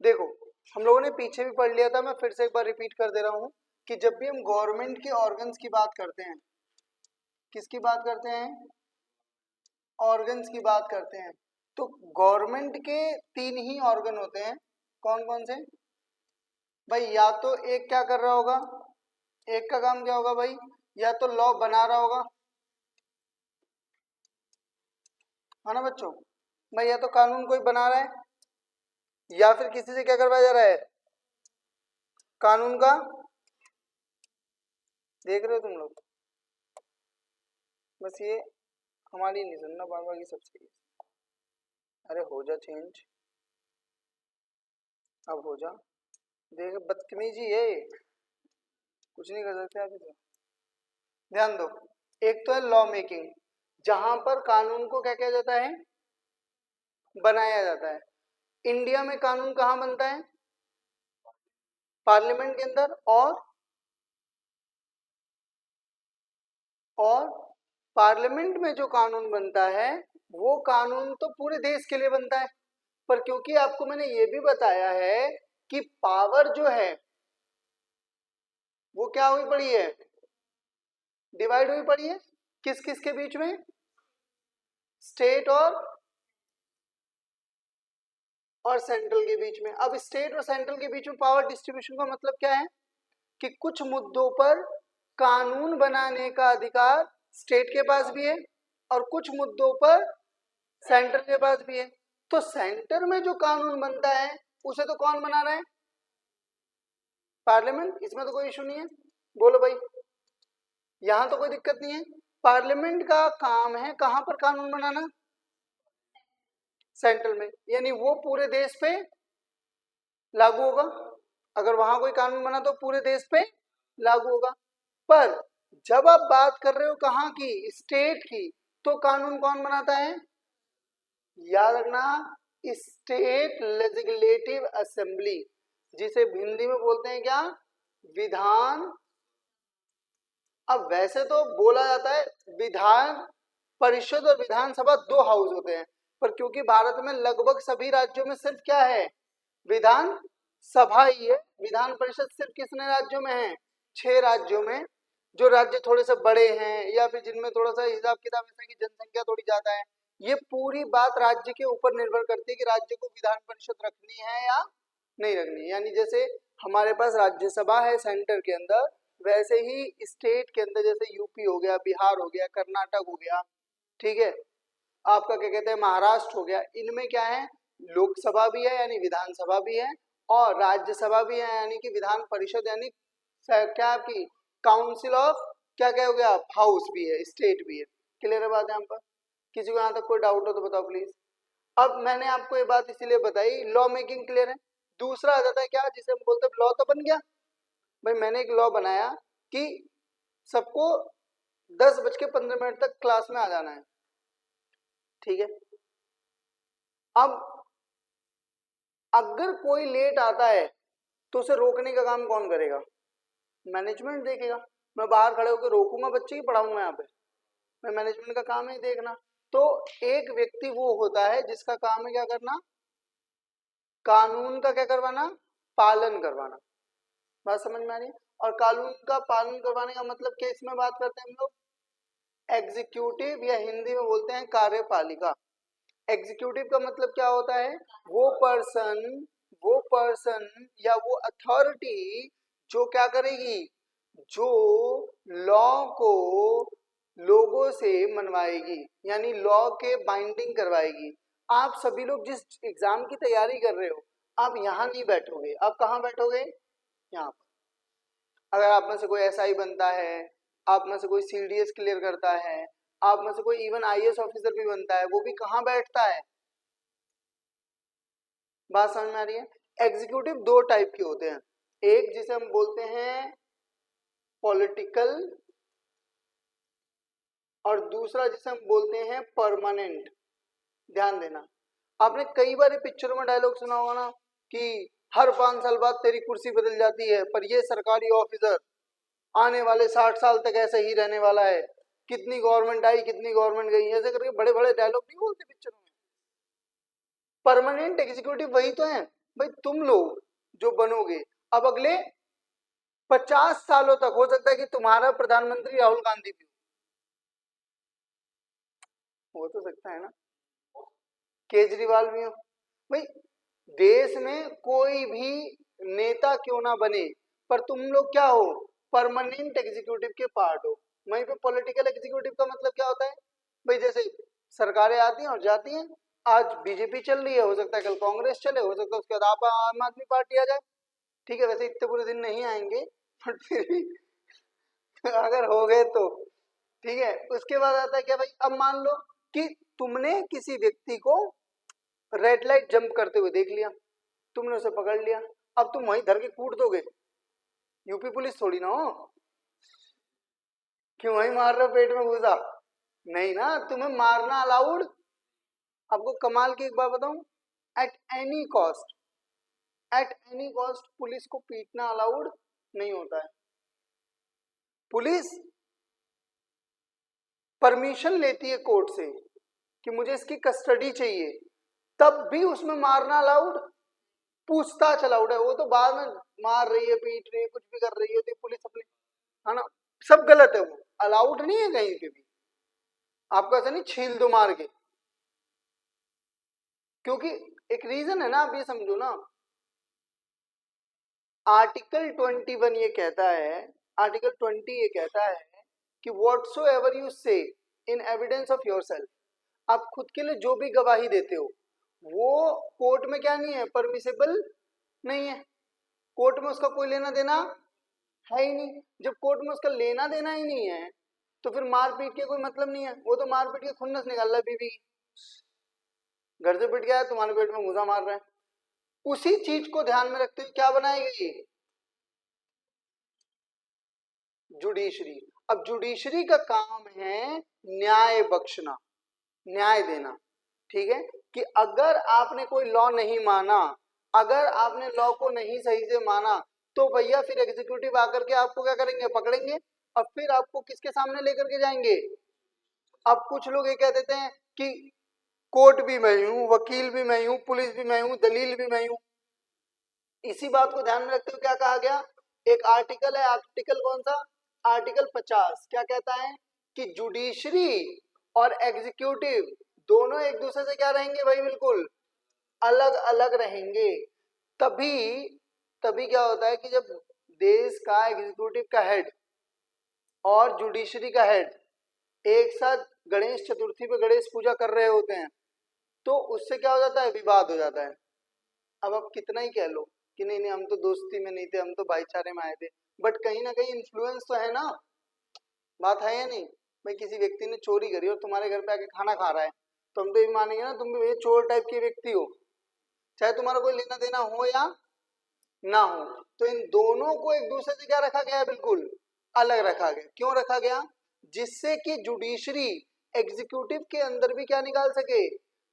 देखो हम लोगों ने पीछे भी पढ़ लिया था, मैं फिर से एक बार रिपीट कर दे रहा हूँ कि जब भी हम गवर्नमेंट के ऑर्गन्स की बात करते हैं, किसकी बात करते हैं, ऑर्गन्स की बात करते हैं, तो गवर्नमेंट के 3 ही ऑर्गन होते हैं। कौन कौन से भाई? या तो एक क्या कर रहा होगा, एक का काम क्या होगा भाई, या तो लॉ बना रहा होगा, है ना बच्चों, भाई या तो कानून कोई बना रहा है, या फिर किसी से क्या करवाया जा रहा है, कानून का, देख रहे हो तुम लोग, बस ये हमारी नहीं सुनना, बार बार की सब सही है। अरे हो जा चेंज, अब हो जा, देख बदतमीजी है, कुछ नहीं कर सकते आप इसे। ध्यान दो, एक तो है लॉ मेकिंग, जहां पर कानून को क्या किया जाता है, बनाया जाता है। इंडिया में कानून कहाँ बनता है, पार्लियामेंट के अंदर, और पार्लियामेंट में जो कानून बनता है वो कानून तो पूरे देश के लिए बनता है, पर क्योंकि आपको मैंने ये भी बताया है कि पावर जो है वो क्या हुई पड़ी है, डिवाइड हुई पड़ी है, किस किस के बीच में, स्टेट और सेंट्रल के बीच में। अब स्टेट और सेंट्रल के बीच में पावर डिस्ट्रीब्यूशन का मतलब क्या है कि कुछ मुद्दों पर कानून बनाने का अधिकार स्टेट के पास भी है और कुछ मुद्दों पर सेंटर के पास भी है। तो सेंटर में जो कानून बनता है उसे तो कौन बना रहा है, पार्लियामेंट, इसमें तो कोई इशू नहीं है, बोलो भाई, यहां तो कोई दिक्कत नहीं है। पार्लियामेंट का काम है कहां पर कानून बनाना, सेंट्रल में, यानी वो पूरे देश पे लागू होगा, अगर वहां कोई कानून बना तो पूरे देश पे लागू होगा। पर जब आप बात कर रहे हो कहाँ की, स्टेट की, तो कानून कौन बनाता है, याद रखना, स्टेट लेजिस्लेटिव असेंबली, जिसे हिंदी में बोलते हैं क्या, विधान। अब वैसे तो बोला जाता है विधान परिषद और विधानसभा 2 हाउस होते हैं, पर क्योंकि भारत में लगभग सभी राज्यों में सिर्फ क्या है, विधान सभा ही है। विधान परिषद सिर्फ कितने राज्यों में है, 6 राज्यों में, जो राज्य थोड़े से बड़े हैं या फिर जिनमें थोड़ा सा हिसाब किताब ऐसा कि जनसंख्या थोड़ी ज्यादा है। ये पूरी बात राज्य के ऊपर निर्भर करती है कि राज्य को विधान परिषद रखनी है या नहीं रखनी है। यानी जैसे हमारे पास राज्यसभा है सेंटर के अंदर, वैसे ही स्टेट के अंदर जैसे यूपी हो गया, बिहार हो गया, कर्नाटक हो गया, ठीक है, आपका क्या कहते हैं महाराष्ट्र हो गया, इनमें क्या है, लोकसभा भी है यानी विधानसभा भी है, और राज्यसभा भी है यानी कि विधान परिषद, यानी क्या आपकी काउंसिल ऑफ क्या क्या हो गया, हाउस भी है, स्टेट भी है। क्लियर है बात यहाँ पर? किसी को यहाँ तक कोई डाउट हो तो बताओ प्लीज। अब मैंने आपको ये बात इसीलिए बताई, लॉ मेकिंग क्लियर है। दूसरा आ जाता है क्या, जिसे हम बोलते हैं लॉ तो बन गया, भाई मैंने एक लॉ बनाया कि सबको 10:15 तक क्लास में आ जाना है, ठीक है। अब अगर कोई लेट आता है तो उसे रोकने का काम कौन करेगा, मैनेजमेंट देखेगा। मैं बाहर खड़े होकर रोकूंगा बच्चे की, पढ़ाऊंगा यहाँ पे, मैं मैनेजमेंट का काम है देखना। तो एक व्यक्ति वो होता है जिसका काम है क्या करना, कानून का क्या करवाना, पालन करवाना। बात समझ में आ रही है? और कानून का पालन करवाने का मतलब क्या, इसमें बात करते हैं हम लोग एग्जीक्यूटिव, या हिंदी में बोलते हैं कार्यपालिका। एग्जीक्यूटिव का मतलब क्या होता है, वो पर्सन या वो अथॉरिटी जो क्या करेगी, जो लॉ को लोगों से मनवाएगी, यानी लॉ के बाइंडिंग करवाएगी। आप सभी लोग जिस एग्जाम की तैयारी कर रहे हो, आप यहाँ नहीं बैठोगे, आप कहाँ बैठोगे, यहाँ पर। अगर आप में से कोई एसआई बनता है, आप में से कोई सीडीएस क्लियर करता है, आप में से कोई इवन आईएएस ऑफिसर भी बनता है, वो भी कहाँ बैठता है, बात समझ में आ रही है? एग्जीक्यूटिव 2 टाइप के होते हैं, एक जिसे हम बोलते हैं पॉलिटिकल, और दूसरा जिसे हम बोलते हैं परमानेंट। ध्यान देना, आपने कई बार पिक्चरों में डायलॉग सुना होगा ना कि हर 5 साल बाद तेरी कुर्सी बदल जाती है, पर ये सरकारी ऑफिसर आने वाले 60 साल तक ऐसे ही रहने वाला है, कितनी गवर्नमेंट आई कितनी गवर्नमेंट गई, ऐसे करके बड़े बड़े डायलॉग नहीं बोलते पिक्चरों में। परमानेंट एग्जीक्यूटिव वही तो है भाई तुम लोग जो बनोगे अब अगले 50 सालों तक, हो सकता है कि तुम्हारा प्रधानमंत्री राहुल गांधी भी हो तो सकता है ना, केजरीवाल भी हो। भाई देश में कोई भी नेता क्यों ना बने, पर तुम लोग क्या हो, परमानेंट एग्जीक्यूटिव के पार्ट हो। वहीं पे पॉलिटिकल एग्जीक्यूटिव का मतलब क्या होता है, भाई जैसे सरकारें आती हैं और जाती हैं, आज बीजेपी चल रही है, हो सकता है कल कांग्रेस चले, हो सकता है उसके बाद आप आम आदमी पार्टी आ जाए। ठीक है, वैसे इतने पूरे दिन नहीं आएंगे, बट फिर भी अगर हो गए तो ठीक है। उसके बाद आता है क्या भाई, अब मान लो कि तुमने किसी व्यक्ति को रेड लाइट जंप करते हुए देख लिया, तुमने उसे पकड़ लिया, अब तुम वहीं धर के कूट दोगे? यूपी पुलिस थोड़ी ना हो कि वहीं मार रहे हो पेट में घुसा, नहीं ना, तुम्हें मारना अलाउड। आपको कमाल की एक बात बताऊं, at any cost, at any cost police को पीटना अलाउड नहीं होता है। पुलिस परमिशन लेती है कोर्ट से कि मुझे इसकी कस्टडी चाहिए, तब भी उसमें मारना अलाउड, पूछताछ अलाउड है। वो तो बाद में मार रही है, पीट रही है, कुछ भी कर रही है तो पुलिस अपने, है ना, सब गलत है, वो अलाउड नहीं है कहीं पे भी। आपको ऐसा नहीं छील दो मार के, क्योंकि एक रीजन है ना, आप ये समझो ना, आर्टिकल 21 ये कहता है, आर्टिकल 20 ये कहता है कि व्हाटसोएवर यू से इन एविडेंस ऑफ योरसेल्फ, आप खुद के लिए जो भी गवाही देते हो वो कोर्ट में क्या नहीं है, परमिसेबल नहीं है। कोर्ट में उसका कोई लेना देना है ही नहीं। जब कोर्ट में उसका लेना देना ही नहीं है तो फिर मारपीट के कोई मतलब नहीं है। वो तो मारपीट के खुन्नस निकाल रहा है, बीवी घर से पिट गया है, तुम्हारे पेट में घुसा मार रहा है। उसी चीज को ध्यान में रखते हुए क्या बनाएगी जुडिशरी। अब जुडिशरी का काम है न्याय बख्शना, न्याय देना। ठीक है, कि अगर आपने कोई लॉ नहीं माना, अगर आपने लॉ को नहीं सही से माना, तो भैया फिर एग्जीक्यूटिव आकर के आपको क्या करेंगे, पकड़ेंगे और फिर आपको किसके सामने लेकर के जाएंगे। अब कुछ लोग ये कह देते हैं कि कोर्ट भी मैं हूं, वकील भी मैं हूं, पुलिस भी मैं हूं, दलील भी मैं हूं। इसी बात को ध्यान में रखते हुए क्या कहा गया, एक आर्टिकल है, आर्टिकल कौन सा, आर्टिकल 50, क्या कहता है कि जुडिशरी और एग्जीक्यूटिव दोनों एक दूसरे से क्या रहेंगे भाई, बिल्कुल अलग अलग रहेंगे। तभी तभी क्या होता है कि जब देश का एग्जीक्यूटिव का हेड और जुडिशरी का हेड एक साथ गणेश चतुर्थी पे गणेश पूजा कर रहे होते हैं, तो उससे क्या हो जाता है, विवाद हो जाता है। अब आप कितना ही कह लो कि नहीं नहीं हम तो दोस्ती में नहीं थे, हम तो भाईचारे में आए थे, बट कहीं ना कहीं इन्फ्लुएंस तो है ना, बात है या नहीं। भाई किसी व्यक्ति ने चोरी करी और तुम्हारे घर पे आके खाना खा रहा है, तो हम तो ये मानेंगे ना तुम भी चोर टाइप के व्यक्ति हो, चाहे तुम्हारा कोई लेना देना हो या ना हो। तो इन दोनों को एक दूसरे से क्या रखा गया है, बिल्कुल अलग रखा गया। क्यों रखा गया, जिससे कि जुडिशरी एग्जीक्यूटिव के अंदर भी क्या निकाल सके,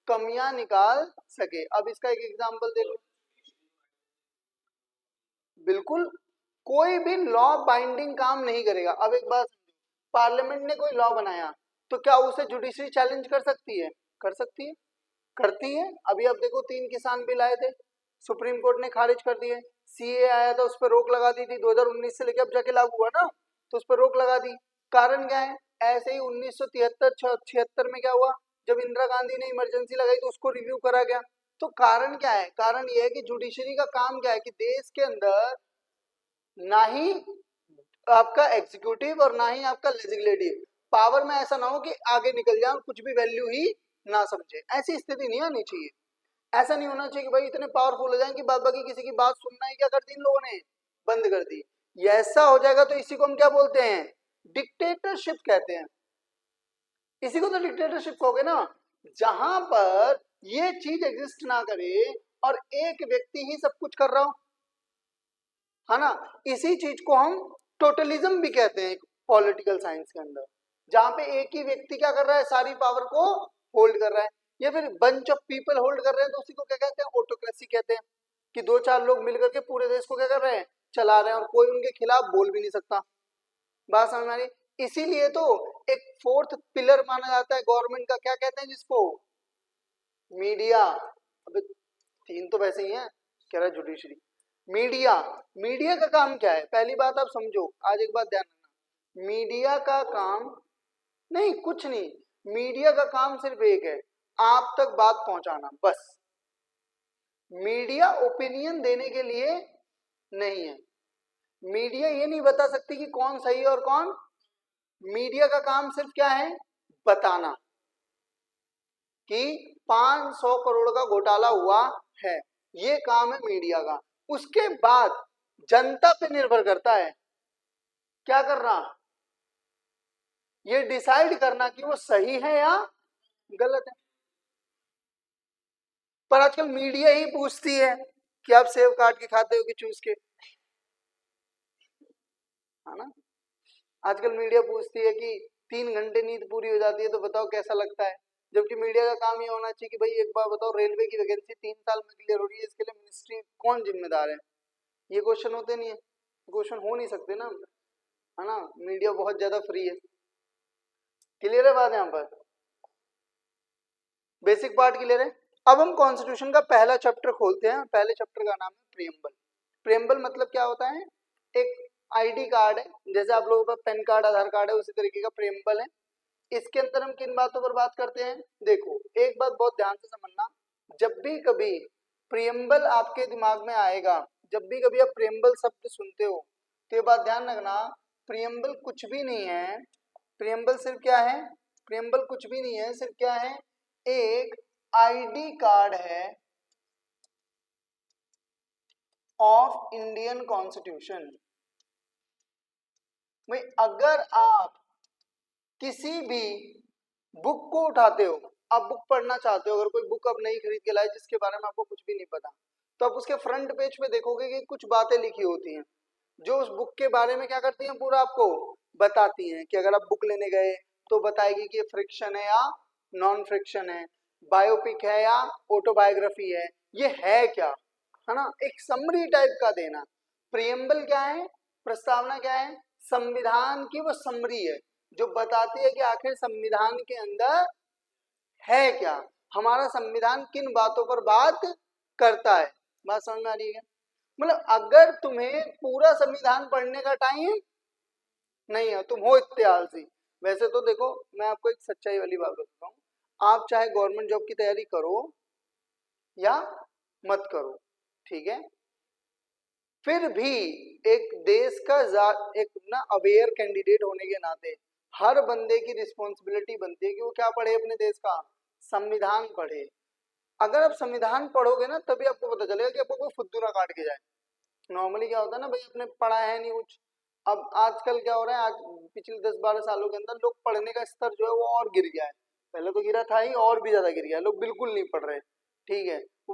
कमियां निकाल सके। अब इसका एक एग्जांपल दे लो, बिल्कुल कोई भी लॉ बाइंडिंग काम नहीं करेगा। अब एक बात, पार्लियामेंट ने कोई लॉ बनाया तो क्या उसे जुडिशरी चैलेंज कर सकती है, कर सकती है, करती है। अभी आप देखो 3 किसान बिल आए थे, सुप्रीम कोर्ट ने खारिज कर दिए। सीए आया था, उस पर रोक लगा दी थी, 2019 से लेकर अब जाके लागू हुआ ना, तो उस पर रोक लगा दी। कारण क्या है, ऐसे ही 1973 76 में क्या हुआ, जब इंदिरा गांधी ने इमरजेंसी लगाई तो उसको रिव्यू करा गया। तो कारण क्या है, कारण यह है कि जुडिशरी का काम क्या है कि देश के अंदर ना ही आपका एग्जीक्यूटिव और ना ही आपका लेजिस्लेटिव पावर में ऐसा ना हो कि आगे निकल जाए और कुछ भी वैल्यू ही ना समझे। ऐसी स्थिति नहीं आनी चाहिए। ऐसा नहीं होना चाहिए कि भाई इतने पावरफुल हो जाएं कि बाद बाकी किसी की बात सुनना ही क्या कर दी इन लोगों ने, बंद कर दी। ये ऐसा हो जाएगा तो इसी को हम क्या बोलते हैं, डिक्टेटरशिप कहते हैं। इसी को तो डिक्टेटरशिप कहोगे ना, जहां पर ये चीज एग्जिस्ट ना करे और एक व्यक्ति ही सब कुछ कर रहा हो, है ना। इसी चीज को हम टोटलिज्म भी कहते हैं पॉलिटिकल साइंस के अंदर, जहां पे एक ही व्यक्ति क्या कर रहा है, सारी पावर को होल्ड कर रहा है, या फिर बंच ऑफ पीपल होल्ड कर रहे हैं, तो उसी को क्या कहते हैं, ऑटोक्रेसी कहते हैं। कि 2-4 लोग मिलकर के पूरे देश को क्या कर रहे हैं, चला रहे हैं, और कोई उनके खिलाफ बोल भी नहीं सकता। बात समझ में आ रही। इसीलिए तो एक फोर्थ पिलर माना जाता है गवर्नमेंट का, क्या कहते हैं जिसको, मीडिया। अब 3 तो वैसे ही है, कह रहा जुडिशरी। मीडिया, मीडिया का काम क्या है? पहली बात आप समझो, आज एक बात ध्यान रखना, मीडिया का काम नहीं कुछ नहीं, मीडिया का काम सिर्फ एक है, आप तक बात पहुंचाना बस। मीडिया ओपिनियन देने के लिए नहीं है, मीडिया ये नहीं बता सकती कि कौन सही है और कौन, मीडिया का काम सिर्फ क्या है? बताना कि 500 करोड़ का घोटाला हुआ है, ये काम है मीडिया का। उसके बाद जनता पे निर्भर करता है क्या करना, ये डिसाइड करना कि वो सही है या गलत है। पर आजकल मीडिया ही पूछती है कि आप सेव काट के खाते हो कि चूस के, है ना। आजकल मीडिया पूछती है कि 3 घंटे नींद पूरी हो जाती है तो बताओ कैसा लगता है, जबकि मीडिया का काम ये होना चाहिए कि भाई एक बार बताओ रेलवे की वैकेंसी 3 साल में क्लियर हो रही है, इसके लिए मिनिस्ट्री कौन जिम्मेदार है? ये क्वेश्चन होते नहीं है, क्वेश्चन हो नहीं सकते ना, है ना। मीडिया बहुत ज्यादा फ्री है। क्लियर है बात? यहाँ पर बेसिक पार्ट क्लियर है। अब हम कॉन्स्टिट्यूशन का पहला चैप्टर खोलते हैं। पहले चैप्टर का नाम है प्रियम्बल। प्रियम्बल मतलब क्या होता है? एक आईडी कार्ड है, जैसे आप लोगों का पैन कार्ड आधार कार्ड है, उसी तरीके का प्रियम्बल है। इसके अंदर हम किन बातों पर बात करते हैं? देखो एक बात बहुत ध्यान से समझना, जब भी कभी प्रियम्बल आपके दिमाग में आएगा, जब भी कभी आप प्रियम्बल शब्द सुनते हो तो ये बात ध्यान रखना, प्रियम्बल कुछ भी नहीं है। प्रियम्बल सिर्फ क्या है? प्रियम्बल कुछ भी नहीं है, सिर्फ क्या है? एक आईडी कार्ड है ऑफ इंडियन कॉन्स्टिट्यूशन। भाई अगर आप किसी भी बुक को उठाते हो, आप बुक पढ़ना चाहते हो, अगर कोई बुक आप नहीं खरीद के लाए जिसके बारे में आपको कुछ भी नहीं पता, तो आप उसके फ्रंट पेज पे देखोगे कि कुछ बातें लिखी होती हैं जो उस बुक के बारे में क्या करती हैं, पूरा आपको बताती हैं। कि अगर आप बुक लेने गए तो बताएगी कि ये फ्रिक्शन है या नॉन फ्रिक्शन है, बायोपिक है या ऑटोबायोग्राफी है, ये है क्या, है ना। एक समरी टाइप का देना। प्रियम्बल क्या है? प्रस्तावना क्या है? संविधान की वो समरी है जो बताती है कि आखिर संविधान के अंदर है क्या, हमारा संविधान किन बातों पर बात करता है। बात समझ में आ रही है? मतलब अगर तुम्हें पूरा संविधान पढ़ने का टाइम नहीं है, तुम हो इतने आलसी। वैसे तो देखो मैं आपको एक सच्चाई वाली बात बताता हूँ, आप चाहे गवर्नमेंट जॉब की तैयारी करो या मत करो, ठीक है, फिर भी एक देश का एक ना अवेयर कैंडिडेट होने के नाते हर बंदे की रिस्पॉन्सिबिलिटी बनती है कि वो क्या पढ़े, अपने देश का संविधान पढ़े। अगर आप संविधान पढ़ोगे ना तभी आपको पता चलेगा कि आपको कोई फुद्दू ना काट के जाए। नॉर्मली क्या होता है ना, भाई आपने पढ़ा है नहीं कुछ। अब आजकल क्या हो रहा है, आज पिछले 10-12 सालों के अंदर लोग पढ़ने का स्तर जो है वो और गिर गया है। पहले तो गिरा था ही, और भी ज्यादा गिर गया है, लोग बिल्कुल नहीं पढ़ रहे, ठीक है। वो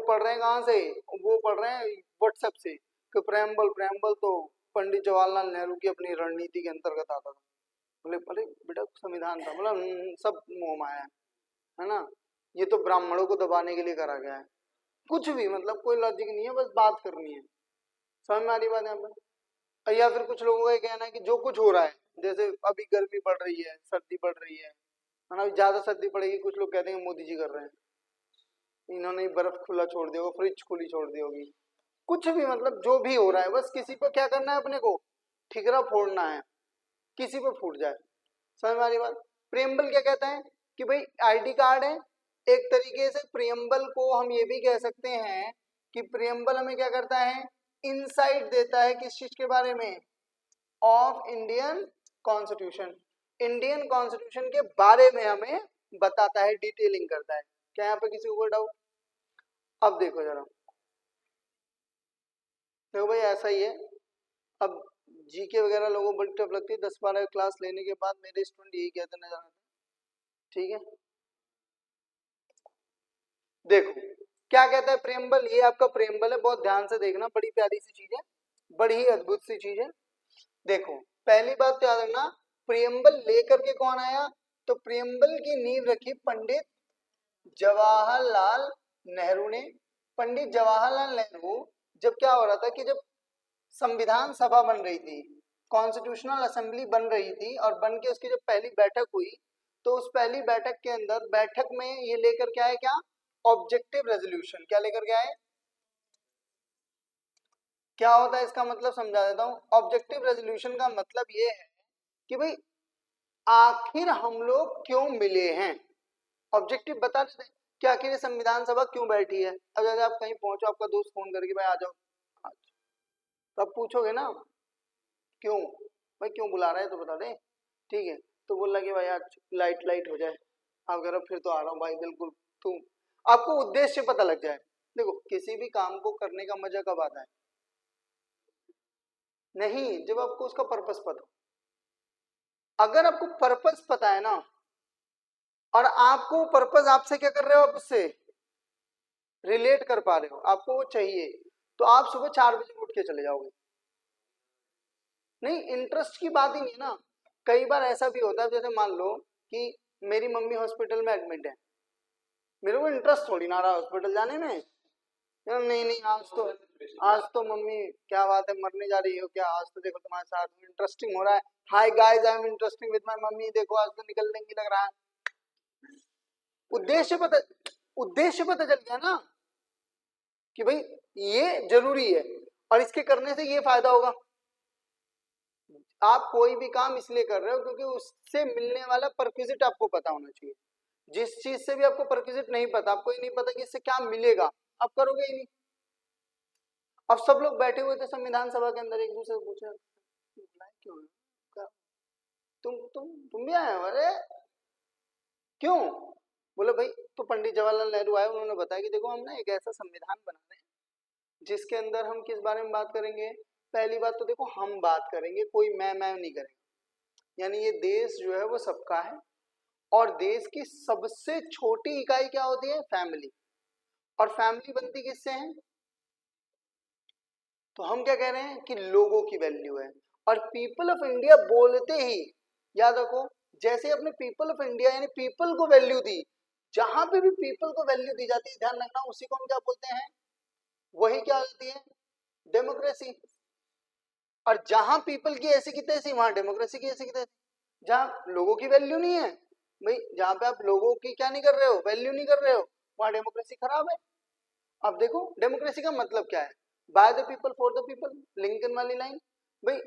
पढ़ रहे हैं कहाँ से? वो पढ़ रहे हैं व्हाट्सएप से कि प्रेम्बल, प्रेम्बल तो पंडित जवाहरलाल नेहरू की अपनी रणनीति के अंतर्गत आता था। बोले अरे बेटा संविधान था, मतलब सब मोह माया है ना, ये तो ब्राह्मणों को दबाने के लिए करा गया है। कुछ भी मतलब कोई लॉजिक नहीं है, बस बात करनी है। समझ में आ रही बात यहाँ पर? या फिर कुछ लोगों का ये कहना है कि जो कुछ हो रहा है, जैसे अभी गर्मी बढ़ रही है, सर्दी बढ़ रही है ना, ज्यादा सर्दी पड़ेगी, कुछ लोग कहते हैं मोदी जी कर रहे हैं, इन्होंने बर्फ खुला छोड़ दिया होगा, फ्रिज खुली छोड़ दी होगी, कुछ भी मतलब जो भी हो रहा है, बस किसी पर क्या करना है, अपने को ठिकरा फोड़ना है, किसी पर फूट जाए। समझ में आ रही बात? प्रियम्बल क्या कहता है कि भाई आईडी कार्ड है, एक तरीके से प्रियम्बल को हम ये भी कह सकते हैं कि प्रियम्बल हमें क्या करता है, इनसाइट देता है किस चीज के बारे में, of Indian constitution, Indian constitution के बारे में हमें बताता है, डिटेलिंग करता है। क्या यहाँ पे किसी को कोई डाउट? अब देखो जरा, देखो भाई ऐसा ही है। अब जीके वगैरह लोगों को बड़ी टफ लगती है, 10-12 क्लास लेने के बाद मेरे स्टूडेंट यही कहते नजर आते, ठीक है। देखो क्या कहता है प्रेम्बल, ये आपका प्रेम्बल है, बहुत ध्यान से देखना, बड़ी प्यारी सी चीज है, बड़ी ही अद्भुत सी चीज है। देखो पहली बात याद रखना, प्रेम्बल लेकर के कौन आया, तो प्रेम्बल की नींव रखी पंडित जवाहरलाल नेहरू ने। पंडित जवाहरलाल नेहरू, जब क्या हो रहा था कि जब संविधान सभा बन रही थी, कॉन्स्टिट्यूशनल असेंबली बन रही थी, और बन के उसकी जब पहली बैठक हुई, तो उस पहली बैठक के अंदर बैठक में ये लेकर के आए क्या, ऑब्जेक्टिव रेजोल्यूशन, क्या लेकर के आए, क्या होता है इसका मतलब समझा देता हूं। ऑब्जेक्टिव रेजोल्यूशन का मतलब ये है कि भाई आखिर हम लोग क्यों मिले हैं, ऑब्जेक्टिव बता देते हैं कि आखिर ये संविधान सभा क्यों बैठी है। अब जैसे आप कहीं पहुंचो, आपका दोस्त फोन करके भाई आ जाओ, तो आप पूछोगे ना क्यों, भाई क्यों बुला रहा है तो बता दे, ठीक है। तो बोल रहा कि भाई आज लाइट हो जाए, आप कह रहे हो फिर तो आ रहा हूँ भाई, बिल्कुल तुम, आपको उद्देश्य पता लग जाए। देखो किसी भी काम को करने का मजा कब आता है, नहीं जब आपको उसका पर्पस पता हो। अगर आपको पर्पस पता है ना, और आपको पर्पस आपसे क्या कर रहे हो, आप उससे रिलेट कर पा रहे हो, आपको वो चाहिए, तो आप सुबह 4 बजे उठ के चले जाओगे। नहीं इंटरेस्ट की बात ही नहीं है ना। कई बार ऐसा भी होता है, जैसे मान लो कि मेरी मम्मी हॉस्पिटल में एडमिट है, मेरे को इंटरेस्ट थोड़ी ना रहा हॉस्पिटल जाने में, नहीं नहीं आज तो मम्मी क्या बात है मरने जा रही हो क्या, आज तो देखो तुम्हारे साथ इंटरेस्टिंग हो रहा है, hi guys I am interesting with my mummy, देखो आज तो निकलने की लग रहा है। उद्देश्य पता चल गया ना कि भाई ये जरूरी है और इसके करने से ये फायदा होगा। आप कोई भी काम इसलिए कर रहे हो क्योंकि उससे मिलने वाला परक्विजिट आपको पता होना चाहिए। जिस चीज से भी आपको परक्विजिट नहीं पता, आपको ये नहीं पता कि इससे क्या मिलेगा, आप करोगे ही नहीं। अब सब लोग बैठे हुए थे संविधान सभा के अंदर, एक दूसरे से पूछे क्यों तुम भी आए हो, अरे क्यों, बोले भाई तो पंडित जवाहरलाल नेहरू आए, उन्होंने बताया कि देखो हम ना एक ऐसा संविधान बना रहे हैं जिसके अंदर हम किस बारे में बात करेंगे, पहली बात तो देखो हम बात करेंगे, कोई मैं नहीं करेंगे, यानी ये देश जो है वो सबका है, और देश की सबसे छोटी इकाई क्या होती है, फैमिली, और फैमिली बनती किससे है, तो हम क्या कह रहे हैं कि लोगों की वैल्यू है। और पीपल ऑफ इंडिया बोलते ही याद रखो, जैसे अपने पीपल ऑफ इंडिया यानी पीपल को वैल्यू दी, जहां पे भी पीपल को वैल्यू दी जाती है ध्यान रखना, उसी को हम क्या बोलते हैं, वही क्या होती है, डेमोक्रेसी। और जहां पीपल की ऐसी की तैसी, वहां डेमोक्रेसी की ऐसी की तैसी। जहां लोगों की वैल्यू नहीं है, भाई जहां पे आप लोगों की क्या नहीं कर रहे हो, वैल्यू नहीं कर रहे हो, वहां डेमोक्रेसी खराब है। अब देखो डेमोक्रेसी का मतलब क्या है, by the people for the people, Lincoln वाली लाइन, भाई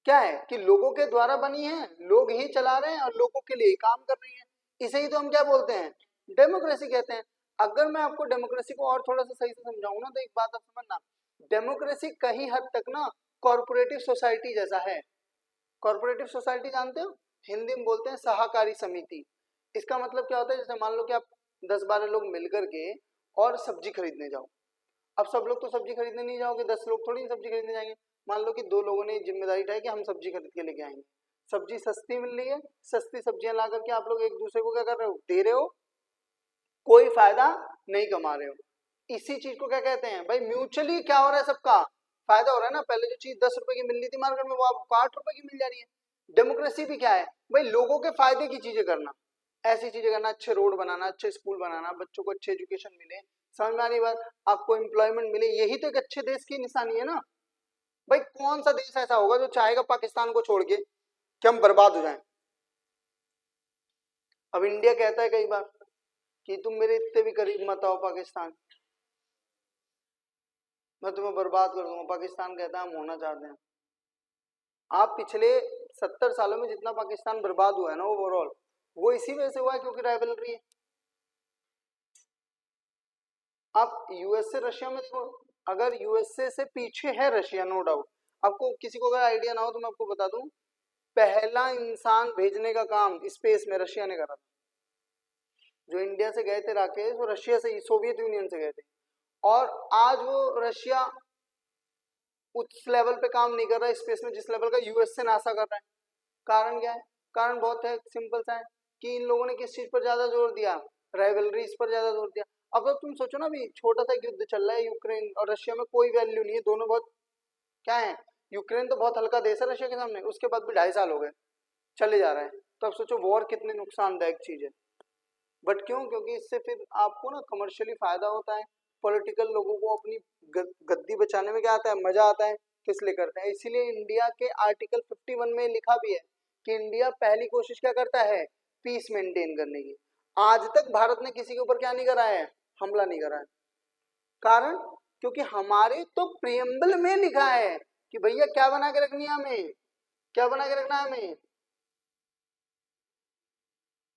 क्या है कि लोगों के द्वारा बनी है, लोग ही चला रहे हैं और लोगों के लिए काम कर रही है, इसे ही तो हम क्या बोलते हैं, डेमोक्रेसी कहते हैं। अगर मैं आपको डेमोक्रेसी को और थोड़ा सा सही से समझाऊं ना, तो एक बात आप समझना, डेमोक्रेसी कहीं हद तक ना कॉर्पोरेटिव सोसाइटी जैसा है। कॉर्पोरेटिव सोसाइटी जानते हो, हिंदी में बोलते हैं सहकारी समिति। इसका मतलब क्या होता है, जैसे मान लो कि आप 10-12 लोग मिलकर के और सब्जी खरीदने जाओ, अब सब लोग तो सब्जी खरीदने नहीं जाओगे, 10 लोग थोड़ी सब्जी खरीदने जाएंगे। मान लो कि 2 लोगों ने जिम्मेदारी उठाई कि हम सब्जी खरीद के लेके आएंगे, सब्जी सस्ती मिल रही है, सस्ती सब्जियां ला करके आप लोग एक दूसरे को क्या कर रहे हो, दे रहे हो, कोई फायदा नहीं कमा रहे हो। इसी चीज को क्या कहते हैं भाई, म्यूचुअली क्या हो रहा है, सबका फायदा हो रहा है ना। पहले जो चीज 10 रुपए की मिल रही थी मार्केट में, वो आपको 8 रुपए की मिल जा रही है। डेमोक्रेसी भी क्या है भाई, लोगों के फायदे की चीजें करना, ऐसी चीजें करना, अच्छे रोड बनाना, अच्छे स्कूल बनाना, बच्चों को अच्छे एजुकेशन मिले, समझ में आ रही बात, आपको एम्प्लॉयमेंट मिले, यही तो एक अच्छे देश की निशानी है ना। भाई कौन सा देश ऐसा होगा जो चाहेगा पाकिस्तान को छोड़ के कि हम बर्बाद हो जाएं। अब इंडिया कहता है कई बार कि तुम मेरे इतने भी करीब मत आओ पाकिस्तान, मैं तुम्हें बर्बाद कर दूंगा। पाकिस्तान कहता है हम होना चाहते हैं। आप पिछले 70 सालों में जितना पाकिस्तान बर्बाद हुआ है ना ओवरऑल, वो इसी वजह से हुआ है क्योंकि राइवलरी है। आप यूएस से रशिया में देखो, अगर यूएसए से पीछे है रशिया नो डाउट। आपको किसी को अगर आइडिया ना हो तो मैं आपको बता दूं, पहला इंसान भेजने का काम स्पेस में रशिया ने करा था। जो इंडिया से गए थे राकेश, वो रशिया से, सोवियत यूनियन से गए थे, और आज वो रशिया उस लेवल पे काम नहीं कर रहा है स्पेस में जिस लेवल का यूएस से नासा कर रहा है। कारण क्या है, कारण बहुत है, सिंपल सा है कि इन लोगों ने किस चीज पर ज्यादा जोर दिया, राइवलरीज पर ज्यादा जोर दिया। अब तो तुम सोचो ना, अभी छोटा सा युद्ध चल रहा है, यूक्रेन और रशिया में कोई वैल्यू नहीं है, दोनों बहुत क्या है, यूक्रेन तो बहुत हल्का देश है रशिया के सामने, उसके बाद भी 2.5 साल हो गए चले जा रहे हैं। तो अब सोचो वॉर कितनी नुकसानदायक चीज है। बट क्यों, क्योंकि इससे फिर आपको ना कमर्शियली फायदा होता है, पॉलिटिकल लोगों को अपनी गद्दी बचाने में क्या आता है, मजा आता है, तो इसलिए करते हैं। इसीलिए इंडिया के आर्टिकल 51 में लिखा भी है कि इंडिया पहली कोशिश क्या करता है, पीस मेंटेन करने की। आज तक भारत ने किसी के ऊपर क्या नहीं करा है, हमला नहीं करा है। कारण क्योंकि हमारे तो प्रियम्बल में लिखा है कि भैया क्या बना के रखनी है हमें, क्या बना के रखना है हमें,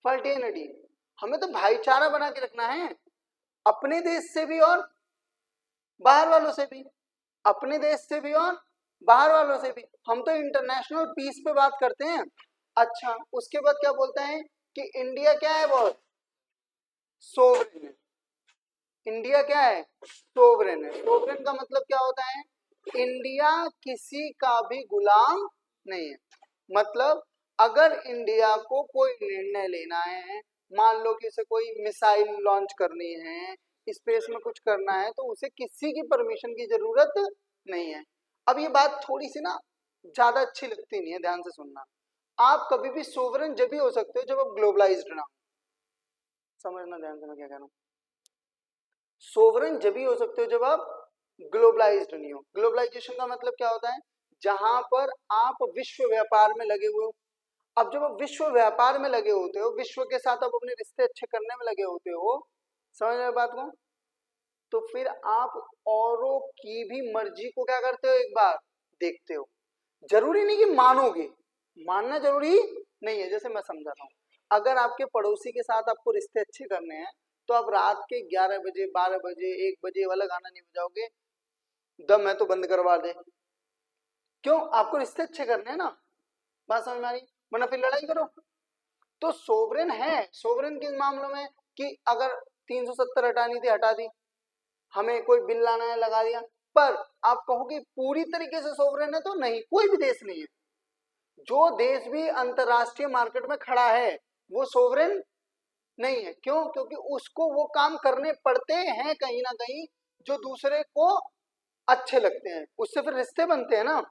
फर्टेनिटी। हमें तो भाईचारा बना के रखना है, अपने देश से भी और बाहर वालों से भी, अपने देश से भी और बाहर वालों से भी। हम तो इंटरनेशनल पीस पे बात करते हैं। अच्छा, उसके बाद क्या बोलते हैं कि इंडिया क्या है, बहुत सोवरेन है। इंडिया क्या है, सोवरेन है। सोवरेन का मतलब क्या होता है, इंडिया किसी का भी गुलाम नहीं है। मतलब अगर इंडिया को कोई निर्णय लेना है, मान लो कि उसे कोई मिसाइल लॉन्च करनी है, स्पेस में कुछ करना है, तो उसे किसी की परमिशन की जरूरत नहीं है। अब ये बात थोड़ी सी ना ज्यादा अच्छी लगती नहीं है, ध्यान से सुनना। आप कभी भी सोवरेन जब भी हो सकते हो जब आप ग्लोबलाइज्ड ना हो। समझना ध्यान से मैं क्या कह रहा हूं। सोवरेन जब भी हो सकते हो जब आप ग्लोबलाइज्ड नहीं हो। ग्लोबलाइजेशन का मतलब क्या होता है, जहां पर आप विश्व व्यापार में लगे हुए हो। अब जब आप विश्व व्यापार में लगे होते हो, विश्व के साथ आप अपने रिश्ते अच्छे करने में लगे होते हो, समझ रहे बात को, तो फिर आप औरों की भी मर्जी को क्या करते हो, एक बार देखते हो। जरूरी नहीं कि मानोगे, मानना जरूरी नहीं है। जैसे मैं समझाता हूँ, अगर आपके पड़ोसी के साथ आपको रिश्ते अच्छे करने हैं, तो आप रात के 11 बजे 12 बजे 1 बजे वाला गाना नहीं बजाओगे, दम है तो बंद करवा दे। क्यों, आपको रिश्ते अच्छे करने हैं ना, बात समझ में आ रही, वरना फिर लड़ाई करो। तो सोवरेन है, सोवरेन किन मामलों में, कि अगर 370 हटानी थी हटा दी, हमें कोई बिल लाना है लगा दिया। पर आप कहोगे पूरी तरीके से सोवरेन है, तो नहीं, कोई भी देश नहीं है। जो देश भी अंतरराष्ट्रीय मार्केट में खड़ा है वो सोवरेन नहीं है। क्यों, क्योंकि उसको वो काम करने पड़ते हैं कहीं ना कहीं जो दूसरे को अच्छे लगते हैं, उससे फिर रिश्ते बनते हैं ना।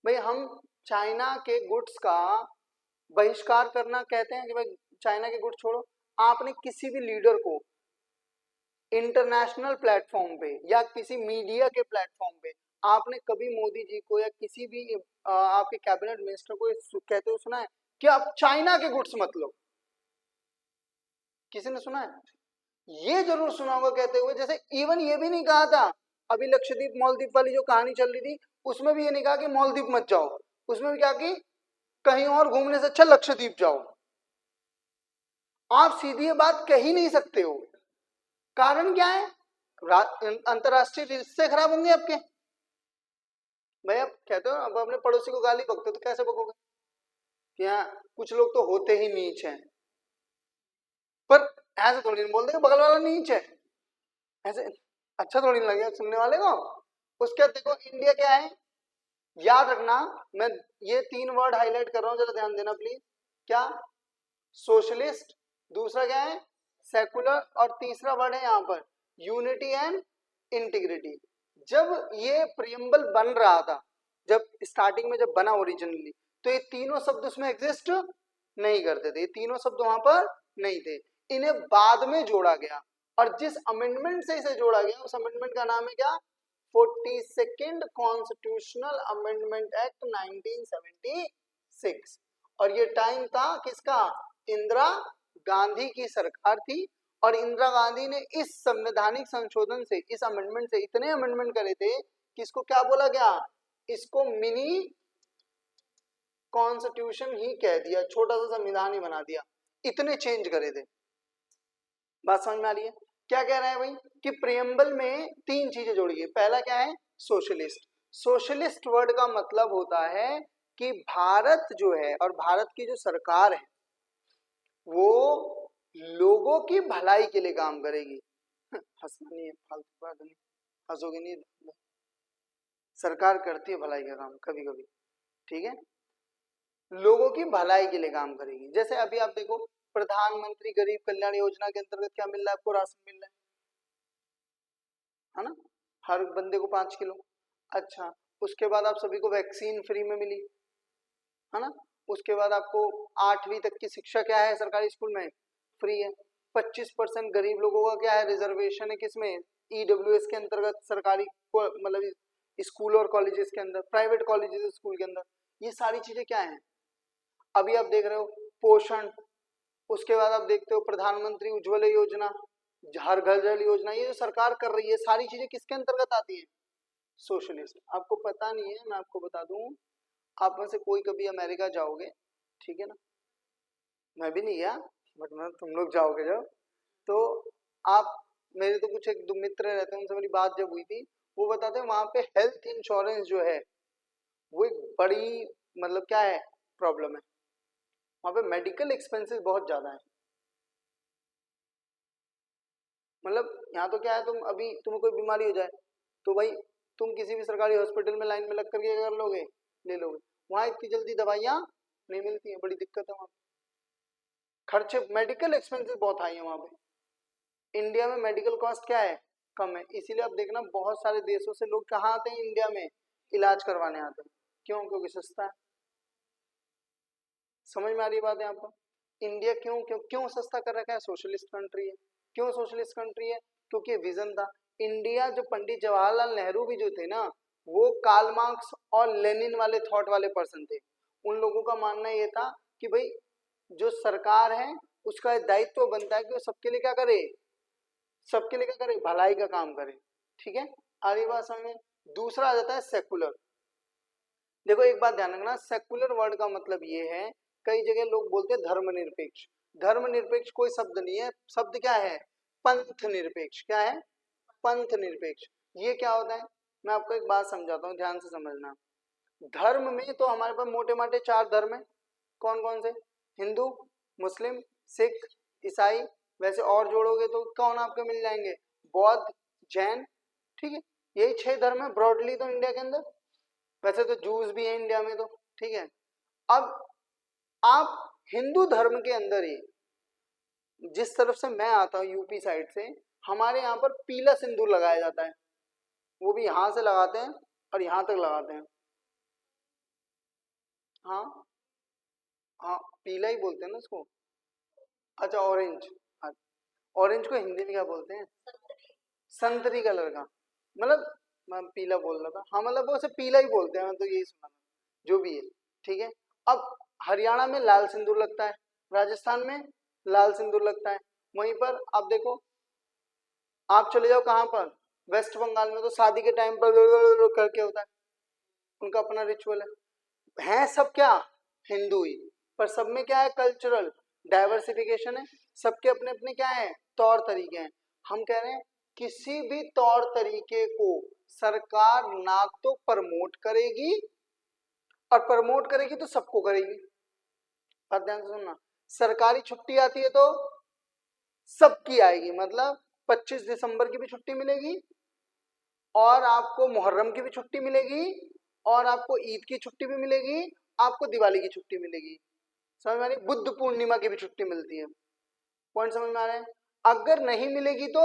भाई हम चाइना के गुड्स का बहिष्कार करना कहते हैं कि भाई चाइना के गुड्स छोड़ो, आपने किसी भी लीडर को इंटरनेशनल प्लेटफॉर्म पे या किसी मीडिया के प्लेटफॉर्म पे आपने कभी मोदी जी को या किसी भी आपके कैबिनेट मिनिस्टर को कहते हुए सुना है कि आप चाइना के गुड्स मत लो? किसी ने सुना है? ये जरूर सुना होगा कहते हुए। जैसे इवन ये भी नहीं कहा था, अभी लक्षद्वीप मालदीप वाली जो कहानी चल रही थी, उसमें भी ये नहीं कहा कि मालदीप मत जाओ, उसमें भी क्या कि कहीं और घूमने से अच्छा लक्षद्वीप जाओ। आप सीधी ये बात कह ही नहीं सकते हो। कारण क्या है, अंतरराष्ट्रीय रिश्ते खराब होंगे आपके। भाई आप कहते हो अब अपने पड़ोसी को गाली बकते हो तो कैसे बकोगे कि हाँ कुछ लोग तो होते ही नीच हैं, पर ऐसे थोड़ी नहीं बोलते बगल वाला नीच है, ऐसे अच्छा थोड़ी नहीं लगेगा सुनने वाले को। उसके बाद देखो इंडिया क्या है, याद रखना, मैं ये 3 वर्ड हाईलाइट कर रहा हूं, जरा ध्यान देना प्लीज। क्या, सोशलिस्ट, दूसरा क्या है सेकुलर, और तीसरा वर्ड है यहाँ पर यूनिटी एंड इंटीग्रिटी। जब ये प्रियम्बल बन रहा था, जब स्टार्टिंग में जब बना ओरिजिनली, तो ये तीनों शब्द उसमें एग्जिस्ट नहीं करते थे, ये तीनों शब्द वहां पर नहीं थे, इन्हें बाद में जोड़ा गया। और जिस अमेंडमेंट से इसे जोड़ा गया उस अमेंडमेंट का नाम है क्या, 42nd कॉन्स्टिट्यूशनल अमेंडमेंट एक्ट 1976। और ये टाइम था किसका, इंदिरा गांधी की सरकार थी। और इंदिरा गांधी ने इस संवैधानिक संशोधन से, इस अमेंडमेंट से इतने अमेंडमेंट करे थे कि इसको क्या बोला गया, इसको मिनी कॉन्स्टिट्यूशन ही कह दिया, छोटा सा संविधान ही बना दिया, इतने चेंज करे थे। बात समझ में आ रही है? क्या कह रहा है भाई कि प्रियम्बल में 3 चीजें जोड़ी है। पहला क्या है, सोशलिस्ट। सोशलिस्ट वर्ड का मतलब होता है कि भारत जो है और भारत की जो सरकार है वो लोगों की भलाई के लिए काम करेगी। हंसना नहीं है, फालतू बात नहीं, हंसोगे नहीं। सरकार करती है भलाई का काम कभी कभी, ठीक है, लोगों की भलाई के लिए काम करेगी। जैसे अभी आप देखो प्रधानमंत्री गरीब कल्याण योजना के अंतर्गत क्या मिल रहा है आपको, राशन मिल रहा है ना, हर बंदे को 5 किलो। अच्छा, उसके बाद आप सभी को वैक्सीन फ्री में मिली, है ना। उसके बाद आपको 8वीं तक की शिक्षा क्या है सरकारी स्कूल में, फ्री है। 25% गरीब लोगों का क्या है, रिजर्वेशन है किसमें, ईडब्ल्यूएस के अंतर्गत, सरकारी मतलब स्कूल और कॉलेजेस के अंदर, प्राइवेट कॉलेजेस स्कूल के अंदर। ये सारी चीजें क्या है, अभी आप देख रहे हो पोषण। उसके बाद आप देखते हो प्रधानमंत्री उज्ज्वला योजना, हर घर जल योजना, ये जो सरकार कर रही है सारी चीजें किसके अंतर्गत आती है? सोशलिस्ट। आपको पता नहीं है, मैं आपको बता दूं, आप में से कोई कभी अमेरिका जाओगे, ठीक है ना, मैं भी नहीं गया, बट मैं तुम लोग जाओगे जब, तो आप, मेरे तो कुछ एक दो मित्र रहते हैं, उनसे मेरी बात जब हुई थी, वो बताते हैं वहां पे हेल्थ इंश्योरेंस जो है वो एक बड़ी, मतलब क्या है, प्रॉब्लम है। वहां पे मेडिकल एक्सपेंसेस बहुत ज्यादा है। मतलब यहाँ तो क्या है, तुम अभी तुम्हें कोई बीमारी हो जाए तो भाई तुम किसी भी सरकारी हॉस्पिटल में लाइन में लग करके कर लोगे, ले लोगे। वहां इतनी जल्दी दवाइयाँ नहीं मिलती है, बड़ी दिक्कत है वहां। खर्चे, मेडिकल एक्सपेंसेस बहुत हाई है वहां पे। इंडिया में मेडिकल कॉस्ट क्या है, कम है। इसीलिए आप देखना बहुत सारे देशों से लोग कहाँ आते हैं, इंडिया में इलाज करवाने आते हैं। क्यों? क्योंकि सस्ता है। समझ में आ रही बात है आपको? इंडिया क्यों क्यों क्यों सस्ता कर रखा है? सोशलिस्ट कंट्री है। क्यों सोशलिस्ट कंट्री है? क्योंकि विजन था। इंडिया, जो पंडित जवाहरलाल नेहरू भी जो थे ना, वो कार्ल मार्क्स और लेनिन वाले थॉट वाले पर्सन थे। उन लोगों का मानना ये था कि भाई जो सरकार है उसका दायित्व बनता है कि वो सबके लिए क्या करे, सबके लिए क्या करे, भलाई का काम करे। ठीक है, आगे बात समझ में। दूसरा आ जाता है सेकुलर। देखो एक बात ध्यान रखना, सेकुलर वर्ड का मतलब ये है, कई जगह लोग बोलते हैं धर्मनिरपेक्ष। धर्मनिरपेक्ष कोई शब्द नहीं है, शब्द क्या है, पंथ निरपेक्ष। क्या है? पंथ निरपेक्ष। ये क्या होता है, मैं आपको एक बात समझाता हूँ, ध्यान से समझना। धर्म में तो हमारे पास मोटे माटे 4 धर्म है। कौन कौन से? हिंदू, मुस्लिम, सिख, ईसाई। वैसे और जोड़ोगे तो कौन आपके मिल जाएंगे, बौद्ध, जैन। ठीक है, यही 6 धर्म है ब्रॉडली तो इंडिया के अंदर। वैसे तो जूस भी है इंडिया में तो। ठीक है, अब आप हिंदू धर्म के अंदर ही, जिस तरफ से मैं आता हूँ यूपी साइड से, हमारे यहाँ पर पीला सिंदूर लगाया जाता है। वो भी यहाँ से लगाते हैं और यहाँ तक लगाते हैं। हाँ हाँ, पीला ही बोलते हैं ना उसको। अच्छा, ऑरेंज। ऑरेंज को हिंदी में क्या बोलते हैं? संतरी कलर का। मतलब मैं पीला बोल रहा था, हाँ मतलब वो उसे पीला ही बोलते हैं, मैं तो यही सुना, जो भी है। ठीक है, अब हरियाणा में लाल सिंदूर लगता है, राजस्थान में लाल सिंदूर लगता है। वहीं पर आप देखो, आप चले जाओ कहाँ पर, वेस्ट बंगाल में तो शादी के टाइम पर करके होता है, उनका अपना रिचुअल है सब क्या, हिंदू ही। पर सब में क्या है, कल्चरल डाइवर्सिफिकेशन है, सबके अपने अपने क्या है, तौर तरीके हैं। हम कह रहे हैं किसी भी तौर तरीके को सरकार ना तो प्रमोट करेगी, और प्रमोट करेगी तो सबको करेगी। बात ध्यान से सुनना, सरकारी छुट्टी आती है तो सबकी आएगी, मतलब 25 दिसंबर की भी छुट्टी मिलेगी, और आपको मुहर्रम की भी छुट्टी मिलेगी, और आपको ईद की छुट्टी भी मिलेगी, आपको दिवाली की छुट्टी मिलेगी। समझ में आ रही? बुद्ध पूर्णिमा की भी छुट्टी मिलती है। पॉइंट समझ में आ रहे हैं? अगर नहीं मिलेगी तो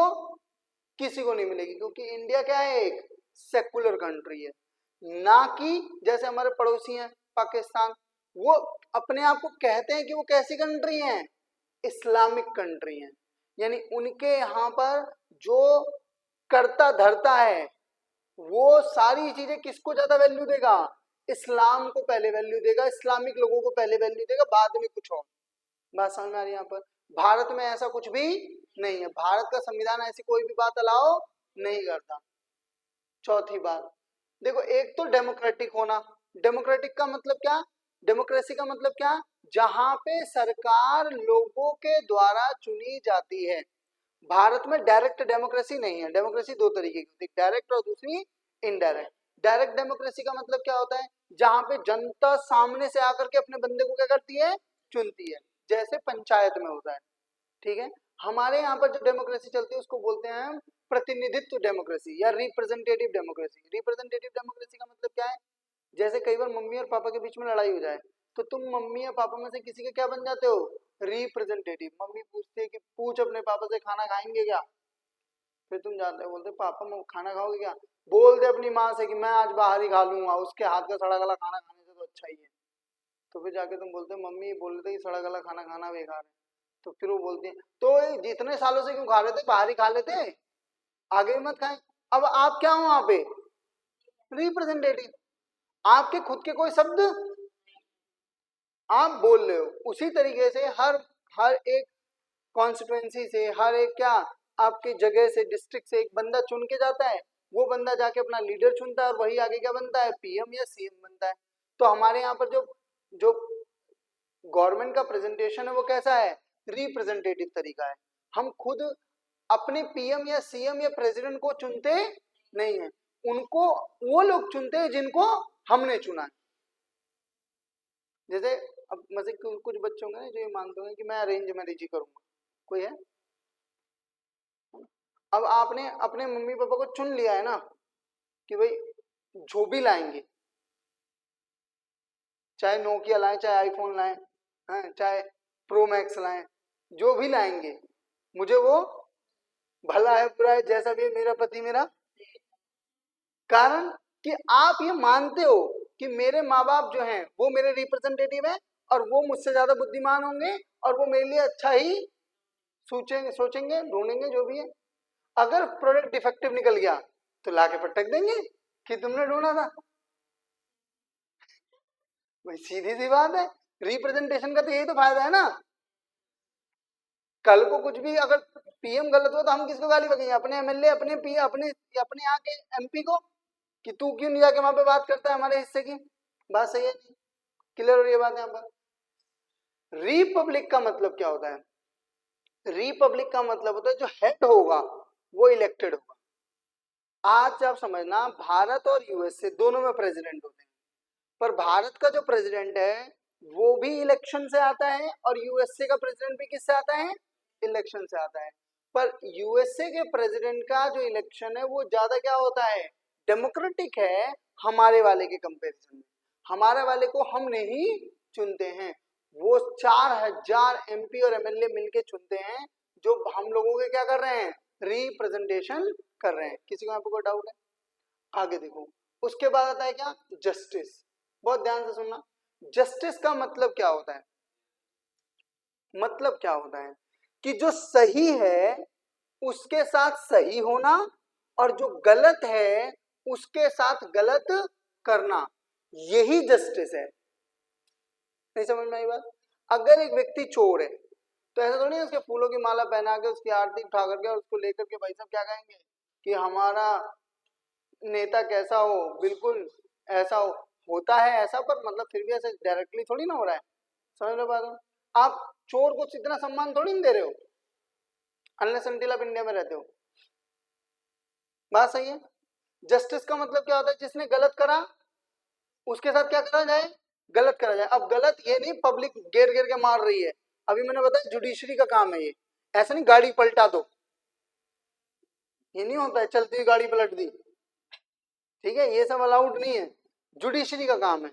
किसी को नहीं मिलेगी, क्योंकि इंडिया क्या है, एक सेकुलर कंट्री है। ना कि जैसे हमारे पड़ोसी हैं पाकिस्तान, वो अपने आप को कहते हैं कि वो कैसी कंट्री हैं, इस्लामिक कंट्री हैं। यानी उनके यहाँ पर जो करता धरता है वो सारी चीजें किसको ज्यादा वैल्यू देगा, इस्लाम को पहले वैल्यू देगा, इस्लामिक लोगों को पहले वैल्यू देगा, बाद में कुछ और। बात समझ में आ रही है? यहाँ पर भारत में ऐसा कुछ भी नहीं है, भारत का संविधान ऐसी कोई भी बात अलाउ नहीं करता। चौथी बात देखो, एक तो डेमोक्रेटिक होना। डेमोक्रेटिक का मतलब क्या, डेमोक्रेसी का मतलब क्या, जहां पे सरकार लोगों के द्वारा चुनी जाती है। भारत में डायरेक्ट डेमोक्रेसी नहीं है। डेमोक्रेसी 2 तरीके की होती है, डायरेक्ट और दूसरी इनडायरेक्ट। डायरेक्ट डेमोक्रेसी का मतलब क्या होता है, जहां पे जनता सामने से आकर के अपने बंदे को क्या करती है, चुनती है, जैसे पंचायत में होता है। ठीक है, हमारे यहाँ पर जो डेमोक्रेसी चलती है उसको बोलते हैं हम प्रतिनिधित्व डेमोक्रेसी या रिप्रेजेंटेटिव डेमोक्रेसी। रिप्रेजेंटेटिव डेमोक्रेसी का मतलब क्या है, जैसे कई बार मम्मी और पापा के बीच में लड़ाई हो जाए तो तुम मम्मी या पापा में से किसी के क्या बन जाते हो, रिप्रेजेंटेटिव। मम्मी पूछती है कि पूछ अपने पापा से खाना खाएंगे क्या, फिर तुम जाते हो बोलते पापा मैं खाना खाओगे क्या, बोल दे अपनी माँ से कि मैं आज बाहर ही खा लूंगा, उसके हाथ का सड़ा गला खाना खाने से तो अच्छा ही है। तो फिर जाके तुम बोलते मम्मी बोल रहे थे कि सड़ा गला खाना खाना बेकार है, तो फिर वो बोलती है तो जितने सालों से क्यों खा रहे थे, बाहर ही खा लेते, आगे मत खाएं। अब आप क्या हो वहां पे, रिप्रेजेंटेटिव। आपके खुद के कोई शब्द आप बोल रहे हो, उसी तरीके से हर हर एक कॉन्स्टिट्यूएंसी से, हर एक क्या आपकी जगह से, डिस्ट्रिक्ट से एक बंदा चुन के जाता है, वो बंदा जाके अपना लीडर चुनता है और वही आगे क्या बनता है, पीएम या सीएम बनता है। तो हमारे यहाँ पर जो जो गवर्नमेंट का प्रेजेंटेशन है वो कैसा है, रिप्रेजेंटेटिव तरीका है। हम खुद अपने पीएम या सीएम या प्रेसिडेंट को चुनते नहीं है, उनको वो लोग चुनते हैं जिनको हमने चुना है। जैसे अब मजे कुछ बच्चे होंगे ना जो ये मानते होंगे कि मैं अरेंज मैरिज ही करूंगा, कोई है, अब आपने अपने मम्मी पापा को चुन लिया है ना कि भाई जो भी लाएंगे, चाहे नोकिया लाएं, चाहे आईफोन लाएं, चाहे प्रो मैक्स लाएं, जो भी लाएंगे, मुझे वो भला है बुरा है जैसा भी है, मेरा पति मेरा। कारण कि आप ये मानते हो कि मेरे माँ बाप जो हैं वो मेरे रिप्रेजेंटेटिव हैं और वो मुझसे ज्यादा बुद्धिमान होंगे और वो मेरे लिए अच्छा ही सोचेंगे, ढूंढेंगे, जो भी है। अगर प्रोडक्ट डिफेक्टिव निकल गया तो लाके पटक देंगे कि तुमने ढूंढा था। भाई सीधी सी बात है, रिप्रेजेंटेशन का तो यही तो फायदा है ना। कल को कुछ भी अगर पीएम गलत हो तो हम किसको गाली बकेंगे, अपने एमएलए, अपने पी, अपने यहाँ के एमपी को, कि तू क्यों नहीं जाके वहां पे बात करता है हमारे हिस्से की। बात सही है, क्लियर हो रही है बात यहाँ पर। रिपब्लिक का मतलब क्या होता है, रिपब्लिक का मतलब होता है जो हेड होगा वो इलेक्टेड होगा। आज आप समझना, भारत और यूएसए दोनों में प्रेसिडेंट होते हैं, पर भारत का जो प्रेसिडेंट है वो भी इलेक्शन से आता है और यूएसए का प्रेसिडेंट भी किससे आता है, इलेक्शन से आता है। पर यूएसए के प्रेसिडेंट का जो इलेक्शन है वो ज्यादा क्या होता है, डेमोक्रेटिक है हमारे वाले के कंपैरिजन में। हमारे वाले को हम नहीं चुनते हैं, वो 4000 एमपी और एमएलए मिलके चुनते हैं, जो हम लोगों के क्या कर रहे हैं, रिप्रेजेंटेशन कर रहे हैं। किसी को यहाँ पे कोई डाउट है, आगे देखो। उसके बाद आता है क्या, जस्टिस। बहुत ध्यान से सुनना, जस्टिस का मतलब क्या होता है, मतलब क्या होता है कि जो सही है उसके साथ सही होना और जो गलत है उसके साथ गलत करना, यही जस्टिस है। नहीं समझ में आई बात। अगर एक व्यक्ति चोर है तो ऐसा थोड़ी है उसके फूलों की माला पहना के उसकी आरती उठा करके और उसको लेकर के भाई साहब क्या कहेंगे कि हमारा नेता कैसा हो, बिल्कुल ऐसा हो। होता है ऐसा, पर मतलब फिर भी ऐसे डायरेक्टली थोड़ी ना हो रहा है। समझ लो बात। आप चोर को इतना सम्मान थोड़ी नहीं दे रहे हो अनलेस अनटिल आप इंडिया में रहते हो। बात सही है। जस्टिस का मतलब क्या होता है, जिसने गलत करा उसके साथ क्या करा जाए, गलत करा जाए। अब गलत ये नहीं पब्लिक घेर घेर के मार रही है, अभी मैंने बताया जुडिशरी का काम है ये। ऐसा नहीं गाड़ी पलटा दो, ये नहीं होता है चलती हुई गाड़ी पलट दी, ठीक है, ये सब अलाउड नहीं है। जुडिशरी का काम है,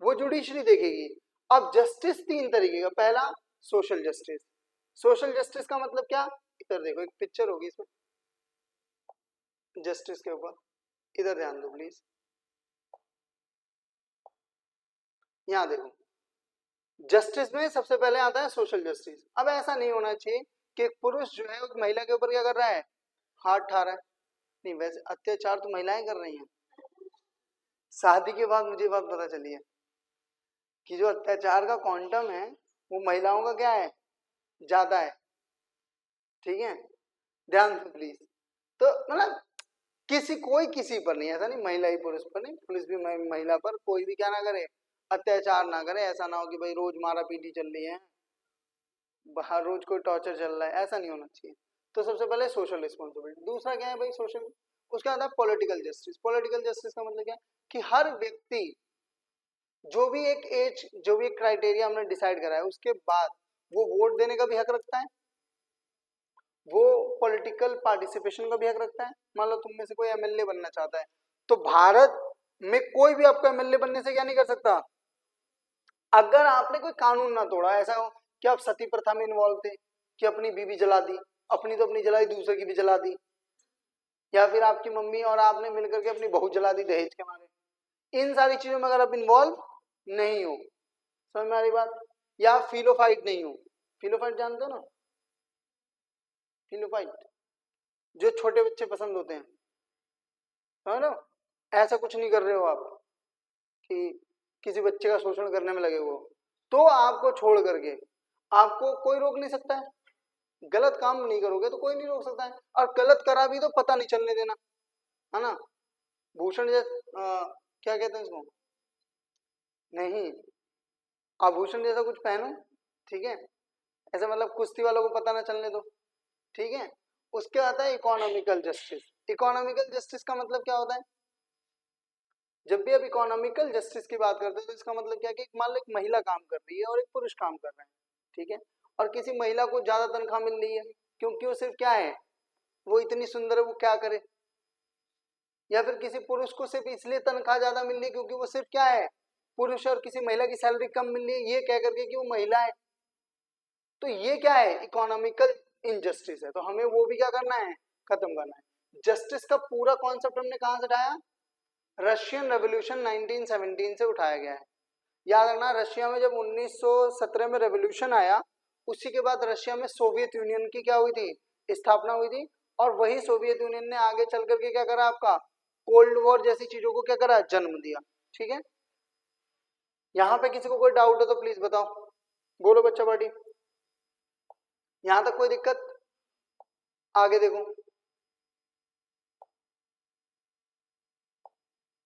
वो जुडिशरी देखेगी। अब जस्टिस तीन तरीके का, पहला सोशल जस्टिस। सोशल जस्टिस का मतलब क्या, इधर देखो एक पिक्चर होगी इसमें जस्टिस के ऊपर, इधर ध्यान दो प्लीज, यहां देखो। जस्टिस में सबसे पहले आता है सोशल जस्टिस। अब ऐसा नहीं होना चाहिए कि एक पुरुष जो है एक महिला के ऊपर क्या कर रहा है, हाथ ठा रहा है। नहीं, वैसे अत्याचार तो महिलाएं कर रही हैं। शादी के बाद मुझे बात पता चली है कि जो अत्याचार का क्वांटम है वो महिलाओं का क्या है, ज्यादा है। ठीक है, ध्यान दो प्लीज। तो मतलब किसी कोई किसी पर नहीं, ऐसा नहीं महिला ही पुरुष पर नहीं, पुलिस भी महिला पर, कोई भी क्या ना करे, अत्याचार ना करे। ऐसा ना हो कि भाई रोज मारा पीटी चल रही है, हर रोज कोई टॉर्चर चल रहा है, ऐसा नहीं होना चाहिए। तो सबसे पहले सोशल रिस्पॉन्सिबिलिटी। दूसरा क्या है भाई, सोशल, उसका आता है पॉलिटिकल जस्टिस। पॉलिटिकल जस्टिस का मतलब क्या है कि हर व्यक्ति जो भी एक एज, जो भी एक क्राइटेरिया हमने डिसाइड करा है उसके बाद वो वोट देने का भी हक रखता है, वो पॉलिटिकल पार्टिसिपेशन का भी हक रखता है। मान लो तुम में से कोई एमएलए बनना चाहता है तो भारत में कोई भी आपको एमएलए बनने से क्या नहीं कर सकता, अगर आपने कोई कानून ना तोड़ा। ऐसा हो कि आप सती प्रथा में इन्वॉल्व थे कि अपनी बीवी जला दी, अपनी तो अपनी जलाई, दूसरे की भी जला दी, या फिर आपकी मम्मी और आपने मिलकर के अपनी बहू जला दी दहेज के मारे, इन सारी चीजों में अगर आप इन्वॉल्व नहीं हो, समझ में आ रही बात, या फिलोफाइट नहीं हो। फिलोफाइट जानते हो ना, फिलोफाइट जो छोटे बच्चे पसंद होते हैं, समझ लो, ऐसा कुछ नहीं कर रहे हो आप कि किसी बच्चे का शोषण करने में लगे हो, तो आपको छोड़ करके आपको कोई रोक नहीं सकता है। गलत काम नहीं करोगे तो कोई नहीं रोक सकता है, और गलत करा भी तो पता नहीं चलने देना, है ना। भूषण क्या कहते हैं इसको, नहीं, आभूषण जैसा कुछ पहनो, ठीक है, ऐसा मतलब कुश्ती वालों को पता ना चलने दो, ठीक है। उसके आता है इकोनॉमिकल जस्टिस। इकोनॉमिकल जस्टिस का मतलब क्या होता है, जब भी आप इकोनॉमिकल जस्टिस की बात करते हैं तो इसका मतलब क्या है कि मान लो एक महिला काम कर रही है और एक पुरुष काम कर रहे हैं, ठीक है, और किसी महिला को ज्यादा तनख्वाह मिल रही है क्योंकि वो सिर्फ क्या है, वो इतनी सुंदर है, वो क्या करे, या फिर किसी पुरुष को सिर्फ इसलिए तनख्वाह ज्यादा मिल रही है क्योंकि वो सिर्फ क्या है, पुरुष, और किसी महिला की सैलरी कम मिल रही है ये कह करके कि वो महिला है, तो ये क्या है, इकोनॉमिकल इनजस्टिस है। तो हमें वो भी क्या करना है, खत्म करना है। जस्टिस का पूरा कॉन्सेप्ट हमने कहां से उठाया, रशियन रेवोल्यूशन 1917 से उठाया गया है। याद रखना, रशिया में जब 1917 में रेवोल्यूशन आया, उसी के बाद रशिया में सोवियत यूनियन की क्या हुई थी, स्थापना हुई थी, और वही सोवियत यूनियन ने आगे चल करके क्या करा, आपका कोल्ड वॉर जैसी चीजों को क्या करा, जन्म दिया, ठीक है। यहाँ पे किसी को कोई डाउट हो तो प्लीज बताओ, बोलो बच्चा पार्टी, यहां तक कोई दिक्कत, आगे देखो,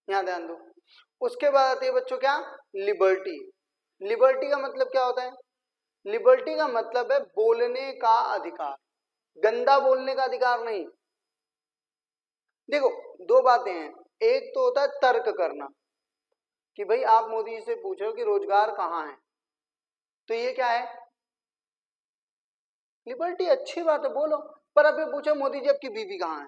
यहाँ ध्यान दो। उसके बाद आती है बच्चों क्या, लिबर्टी। लिबर्टी का मतलब क्या होता है, लिबर्टी का मतलब है बोलने का अधिकार, गंदा बोलने का अधिकार नहीं। देखो दो बातें हैं, एक तो होता है तर्क करना कि भाई आप मोदी जी से पूछो कि रोजगार कहाँ है, तो ये क्या है, लिबर्टी, अच्छी बात है बोलो, पर अब ये पूछो मोदी जी आपकी बीवी कहाँ है,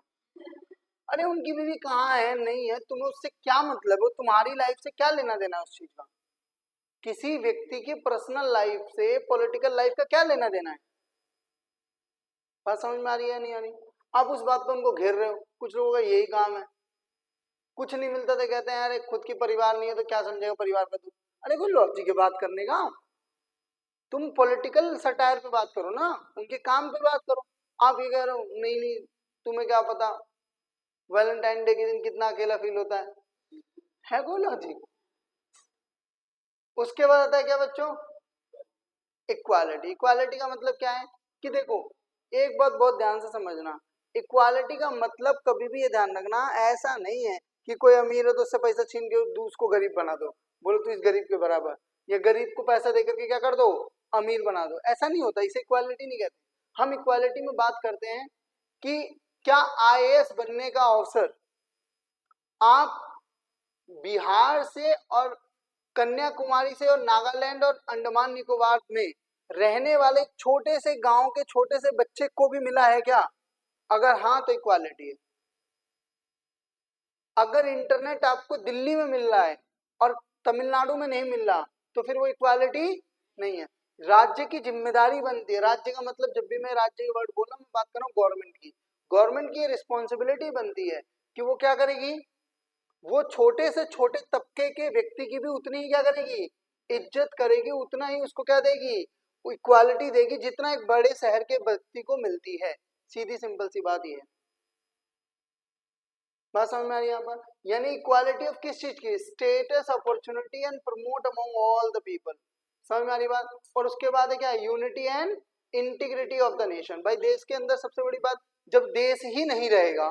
अरे उनकी बीवी कहाँ है नहीं है, तुम्हें उससे क्या मतलब है, तुम्हारी लाइफ से क्या लेना देना है उस चीज का, किसी व्यक्ति की पर्सनल लाइफ से पॉलिटिकल लाइफ का क्या लेना देना है, बात समझ में आ रही है नहीं आ रही। आप उस बात पर उनको घेर रहे हो, कुछ लोगों का यही काम है, कुछ नहीं मिलता तो कहते हैं अरे खुद की परिवार नहीं है तो क्या समझेगा परिवार का तू, अरे कोई लॉजिक की बात करने का, तुम पॉलिटिकल सटायर पे बात करो ना, उनके काम पे बात करो। आप ये कह रहे हो नहीं नहीं तुम्हें क्या पता वैलेंटाइन डे के दिन कितना अकेला फील होता है कोई लॉजिक। उसके बाद आता है क्या बच्चों, इक्वालिटी। इक्वालिटी का मतलब क्या है कि देखो एक बात बहुत ध्यान से समझना, इक्वालिटी का मतलब कभी भी ये ध्यान रखना ऐसा नहीं है कि कोई अमीर है तो उससे पैसा छीन के उसको गरीब बना दो, बोलो तू इस गरीब के बराबर, या गरीब को पैसा देकर के क्या कर दो, अमीर बना दो, ऐसा नहीं होता, इसे इक्वालिटी नहीं कहते। हम इक्वालिटी में बात करते हैं कि क्या आईएएस बनने का अवसर आप बिहार से और कन्याकुमारी से और नागालैंड और अंडमान निकोबार में रहने वाले छोटे से गांव के छोटे से बच्चे को भी मिला है क्या, अगर हाँ तो इक्वालिटी है। अगर इंटरनेट आपको दिल्ली में मिल रहा है और तमिलनाडु में नहीं मिल रहा तो फिर वो इक्वालिटी नहीं है। राज्य की जिम्मेदारी बनती है, राज्य का मतलब जब भी मैं राज्य के वर्ड बोल रहा हूं मैं बात कर रहा हूँ गवर्नमेंट की, गवर्नमेंट की रिस्पॉन्सिबिलिटी बनती है कि वो क्या करेगी, वो छोटे से छोटे तबके के व्यक्ति की भी उतनी ही क्या करेगी, इज्जत करेगी, उतना ही उसको क्या देगी, इक्वालिटी देगी जितना एक बड़े शहर के व्यक्ति को मिलती है। सीधी सिंपल सी बात ये है, बात समझ में आ रही है यहाँ पर, यानी इक्वालिटी ऑफ किस चीज की, status, opportunity and promote among all the people, समझ में आ रही बात। और उसके बाद है क्या, unity and integrity of the nation. भाई देश के अंदर सबसे बड़ी बात, जब देश ही नहीं रहेगा,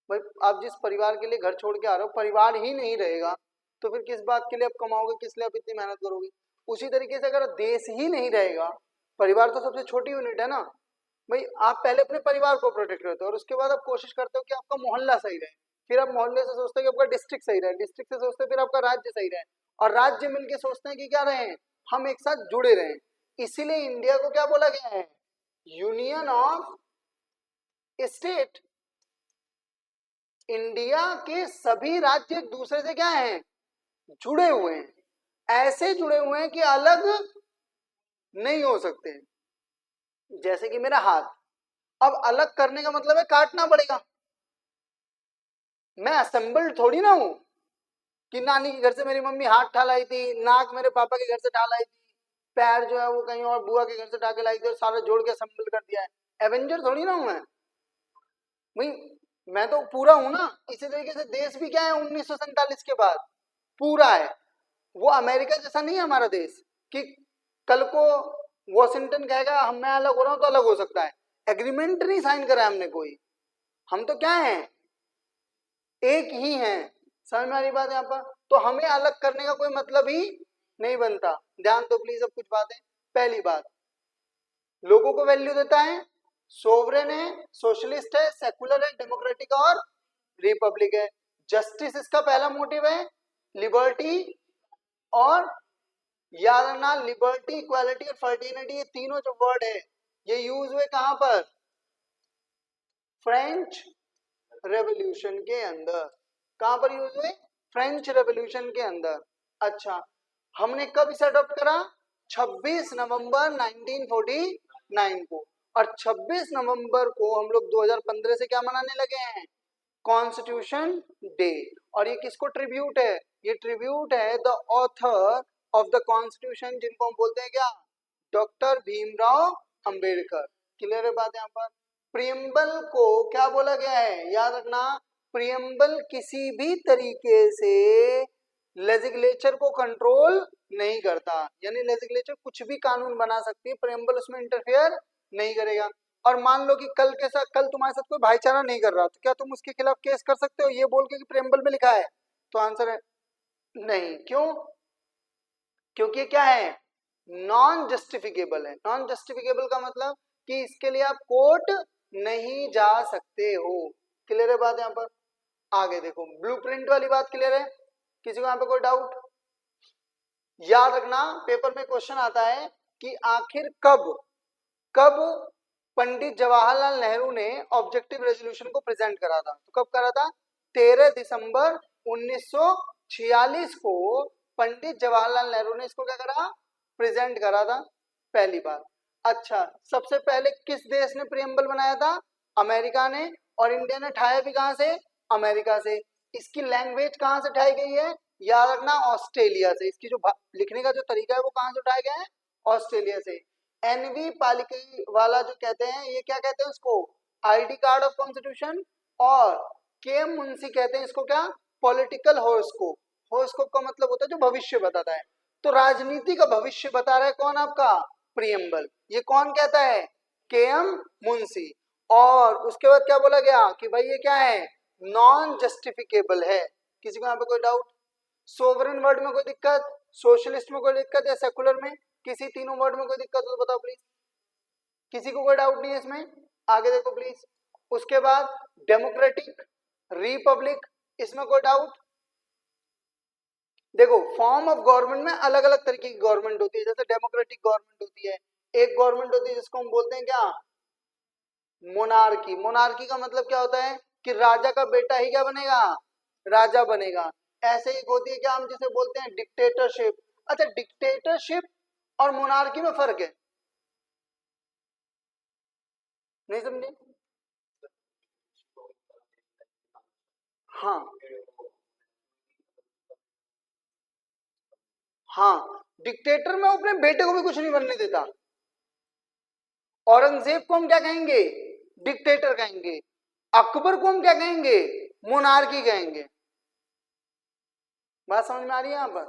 भाई आप जिस परिवार के लिए घर छोड़ के आ रहे हो परिवार ही नहीं रहेगा तो फिर किस बात के लिए आप कमाओगे, किस लिए आप इतनी मेहनत करोगे। उसी तरीके से अगर देश ही नहीं रहेगा, परिवार तो सबसे छोटी यूनिट है ना, भाई आप पहले अपने परिवार को प्रोटेक्ट करते हो और उसके बाद आप कोशिश करते हो कि आपका मोहल्ला सही रहे, फिर आप मोहल्ले से सोचते हो कि आपका डिस्ट्रिक्ट सही रहे, डिस्ट्रिक्ट से सोचते हो फिर आपका राज्य सही रहे, और राज्य मिलके सोचते हैं कि क्या रहे, हम एक साथ जुड़े रहें। इसीलिए इंडिया को क्या बोला गया है, यूनियन ऑफ स्टेट। इंडिया के सभी राज्य एक दूसरे से क्या हैं, जुड़े हुए हैं, ऐसे जुड़े हुए हैं कि अलग नहीं हो सकते। जैसे कि मेरा हाथ, अब अलग करने का मतलब है काटना पड़ेगा, मैं असेंबल्ड थोड़ी ना हूं कि नानी के घर से मेरी मम्मी हाथ ठा लाई थी, नाक मेरे पापा के घर से ठा लाई थी, पैर जो है वो कहीं और बुआ के घर से ठा के लाई थी और सारा जोड़ के असेंबल कर दिया है, एवेंजर थोड़ी ना हूं मैं भाई, मैं तो पूरा हूं ना। इसी तरीके से देश भी क्या है 1947 के बाद पूरा है, वो अमेरिका जैसा नहीं है हमारा देश कि कल को वॉशिंगटन कहेगा हम मैं अलग हो रहा हूं तो अलग हो सकता है, एग्रीमेंट नहीं साइन करा है हमने कोई, हम तो क्या है, एक ही है। समझ में आ रही बात यहाँ पर? तो हमें अलग करने का कोई मतलब ही नहीं बनता। ध्यान दो प्लीज अब कुछ बातें। पहली बात, लोगों को वैल्यू देता है, सोवरेन है, सोशलिस्ट है, सेकुलर है, डेमोक्रेटिक और रिपब्लिक है। जस्टिस इसका पहला मोटिव है, लिबर्टी और याद रखना लिबर्टी, इक्वालिटी और फर्टिनिटी, ये तीनों जो वर्ड है ये यूज हुए कहां पर, फ्रेंच रेवोल्यूशन के अंदर। कहां पर यूज हुए, फ्रेंच रेवोल्यूशन के अंदर। अच्छा, हमने कब इसे अडॉप्ट करा, 26 नवंबर 1949 को, और 26 नवंबर को हम लोग 2015 से क्या मनाने लगे हैं, कॉन्स्टिट्यूशन डे। और ये किसको ट्रिब्यूट है, ये ट्रिब्यूट है the author of the constitution, जिनको हम बोलते हैं क्या, डॉक्टर भीमराव अंबेडकर। क्लियर है बात यहाँ पर? प्रियम्बल को क्या बोला गया है, याद रखना, प्रियम्बल किसी भी तरीके से लेजिस्लेचर को कंट्रोल नहीं करता, यानी लेजिस्लेचर कुछ भी कानून बना सकती है, प्रियम्बल उसमें इंटरफेयर नहीं करेगा। और मान लो कि कल तुम्हारे साथ कोई भाईचारा नहीं कर रहा, तो क्या तुम उसके खिलाफ केस कर सकते हो ये बोल के कि प्रियम्बल में लिखा है? तो आंसर है नहीं। क्यों? क्योंकि ये क्या है, नॉन जस्टिफिकेबल है। नॉन जस्टिफिकेबल का मतलब कि इसके लिए आप कोर्ट नहीं जा सकते हो। क्लियर है बात यहाँ पर? आगे देखो, ब्लूप्रिंट वाली बात क्लियर है? किसी को यहाँ पे कोई डाउट? याद रखना, पेपर में क्वेश्चन आता है कि आखिर कब कब पंडित जवाहरलाल नेहरू ने ऑब्जेक्टिव रेजोल्यूशन को प्रेजेंट करा था, तो कब करा था, 13 दिसंबर 1946 को पंडित जवाहरलाल नेहरू ने इसको क्या करा, प्रेजेंट करा था, पहली बात। अच्छा, सबसे पहले किस देश ने प्रियम्बल बनाया था, अमेरिका ने, और इंडिया ने ठाया भी कहां से, अमेरिका से। इसकी लैंग्वेज कहां से उठाई गई है, याद रखना, ऑस्ट्रेलिया से। इसकी जो लिखने का जो तरीका है वो कहां से उठाया गया है, ऑस्ट्रेलिया से। एनवी पालिकी वाला जो कहते हैं, ये क्या कहते हैं उसको, आईडी कार्ड ऑफ कॉन्स्टिट्यूशन, और के मुंशी कहते हैं इसको क्या, पॉलिटिकल हॉरोस्कोप। हॉरोस्कोप का मतलब होता है जो भविष्य बताता है, तो राजनीति का भविष्य बता रहा है कौन, आपका प्रियम्बल। ये कौन कहता है, के एम मुंशी। और उसके बाद क्या बोला गया कि भाई ये क्या है, नॉन जस्टिफिकेबल है। किसी को यहाँ पे कोई डाउट? सोवरेन वर्ड में कोई दिक्कत, सोशलिस्ट में कोई दिक्कत, या सेकुलर में, किसी तीनों वर्ड में कोई दिक्कत हो तो बताओ प्लीज। किसी को कोई डाउट नहीं है इसमें? आगे देखो प्लीज। उसके बाद डेमोक्रेटिक, रिपब्लिक, इसमें कोई डाउट? देखो, फॉर्म ऑफ गवर्नमेंट में अलग अलग तरीके की गवर्नमेंट होती है। जैसे डेमोक्रेटिक गवर्नमेंट होती है, एक गवर्नमेंट होती है जिसको हम बोलते हैं क्या, मोनार्की। मोनार्की का मतलब क्या होता है कि राजा का बेटा ही क्या बनेगा, राजा बनेगा। ऐसे ही होती है क्या, हम जिसे बोलते हैं डिक्टेटरशिप। अच्छा, डिक्टेटरशिप और मोनार्की में फर्क है, नहीं समझे? हाँ हाँ, डिक्टेटर में अपने बेटे को भी कुछ नहीं बनने देता। औरंगजेब को हम क्या कहेंगे, डिक्टेटर कहेंगे। अकबर को हम क्या कहेंगे, मोनार्की कहेंगे। बात समझ में आ रही है यहाँ पर?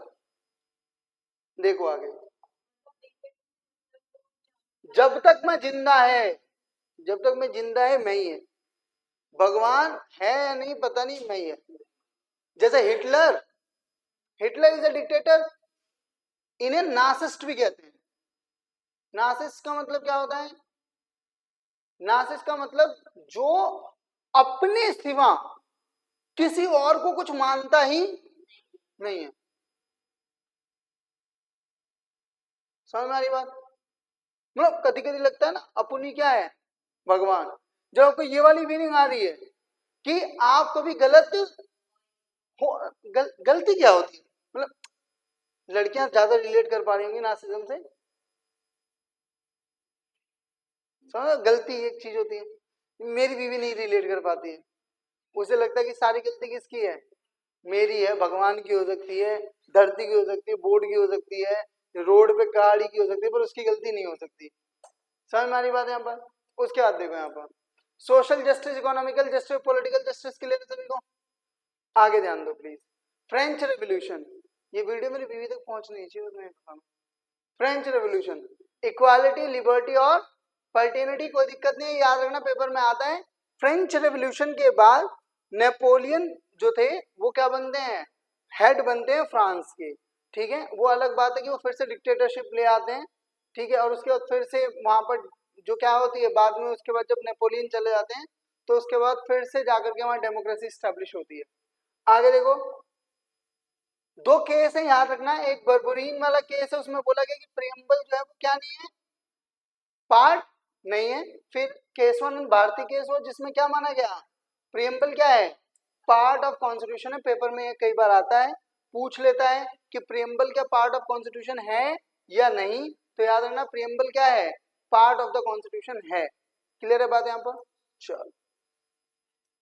देखो आगे, जब तक मैं जिंदा है, जब तक मैं जिंदा है मैं ही है, भगवान है या नहीं पता नहीं, मैं ही है। जैसे Hitler, Hitler is a dictator, इन्हें नासिस्ट भी कहते हैं। नासिस्ट का मतलब क्या होता है, नासिस्ट का मतलब जो अपने सिवा किसी और को कुछ मानता ही नहीं है। समझ में आ रही बात? मतलब कभी कभी लगता है ना अपनी क्या है, भगवान। जब आपको ये वाली फीलिंग आ रही है कि आप कभी गलत हो, गलती क्या होती है, मतलब लड़कियां ज्यादा रिलेट कर पा रही होंगी नासिज्म से। समझ, गलती एक चीज होती है, मेरी बीवी नहीं रिलेट कर पाती है, उसे लगता है कि सारी गलती किसकी है, मेरी है। भगवान की हो सकती है, धरती की हो सकती है, बोर्ड की हो सकती है, रोड पे गाड़ी की हो सकती है, पर उसकी गलती नहीं हो सकती। समझ में आ रही बात है यहाँ पर? उसके बाद देखो यहाँ पर social justice, economical justice, political justice के लिए सभी को आगे ध्यान दो प्लीज। फ्रेंच रेवोल्यूशन, ये वीडियो मेरी बीवी तक पहुंचनी चाहिए, मैं बताऊं। फ्रेंच रेवोल्यूशन इक्वालिटी, लिबर्टी और फर्टिनिटी, कोई दिक्कत नहीं है, याद रखना पेपर में आता है। फ्रेंच रेवोल्यूशन के बाद नेपोलियन जो थे वो क्या बनते हैं, हेड बनते हैं फ्रांस के, ठीक है। वो अलग बात है कि वो फिर से डिक्टेटरशिप ले आते हैं, ठीक है, और उसके बाद फिर से वहां पर जो क्या होती है बाद में, उसके बाद जब नेपोलियन चले जाते हैं तो उसके बाद फिर से जाकर के वहां डेमोक्रेसी स्टैब्लिश होती है। आगे देखो, दो केस है याद रखना, एक बर्बरीन वाला केस है, उसमें बोला गया कि प्रियम्बल जो है वो क्या नहीं है, पार्ट नहीं है। फिर केस वन भारतीय केस हुआ जिसमें क्या माना गया, प्रियम्बल क्या है, पार्ट ऑफ कॉन्स्टिट्यूशन है। पेपर में कई बार आता है, पूछ लेता है कि प्रियम्बल क्या पार्ट ऑफ कॉन्स्टिट्यूशन है या नहीं, तो याद रखना प्रियम्बल क्या है, पार्ट ऑफ द कॉन्स्टिट्यूशन है। क्लियर है बात यहाँ पर, चलो।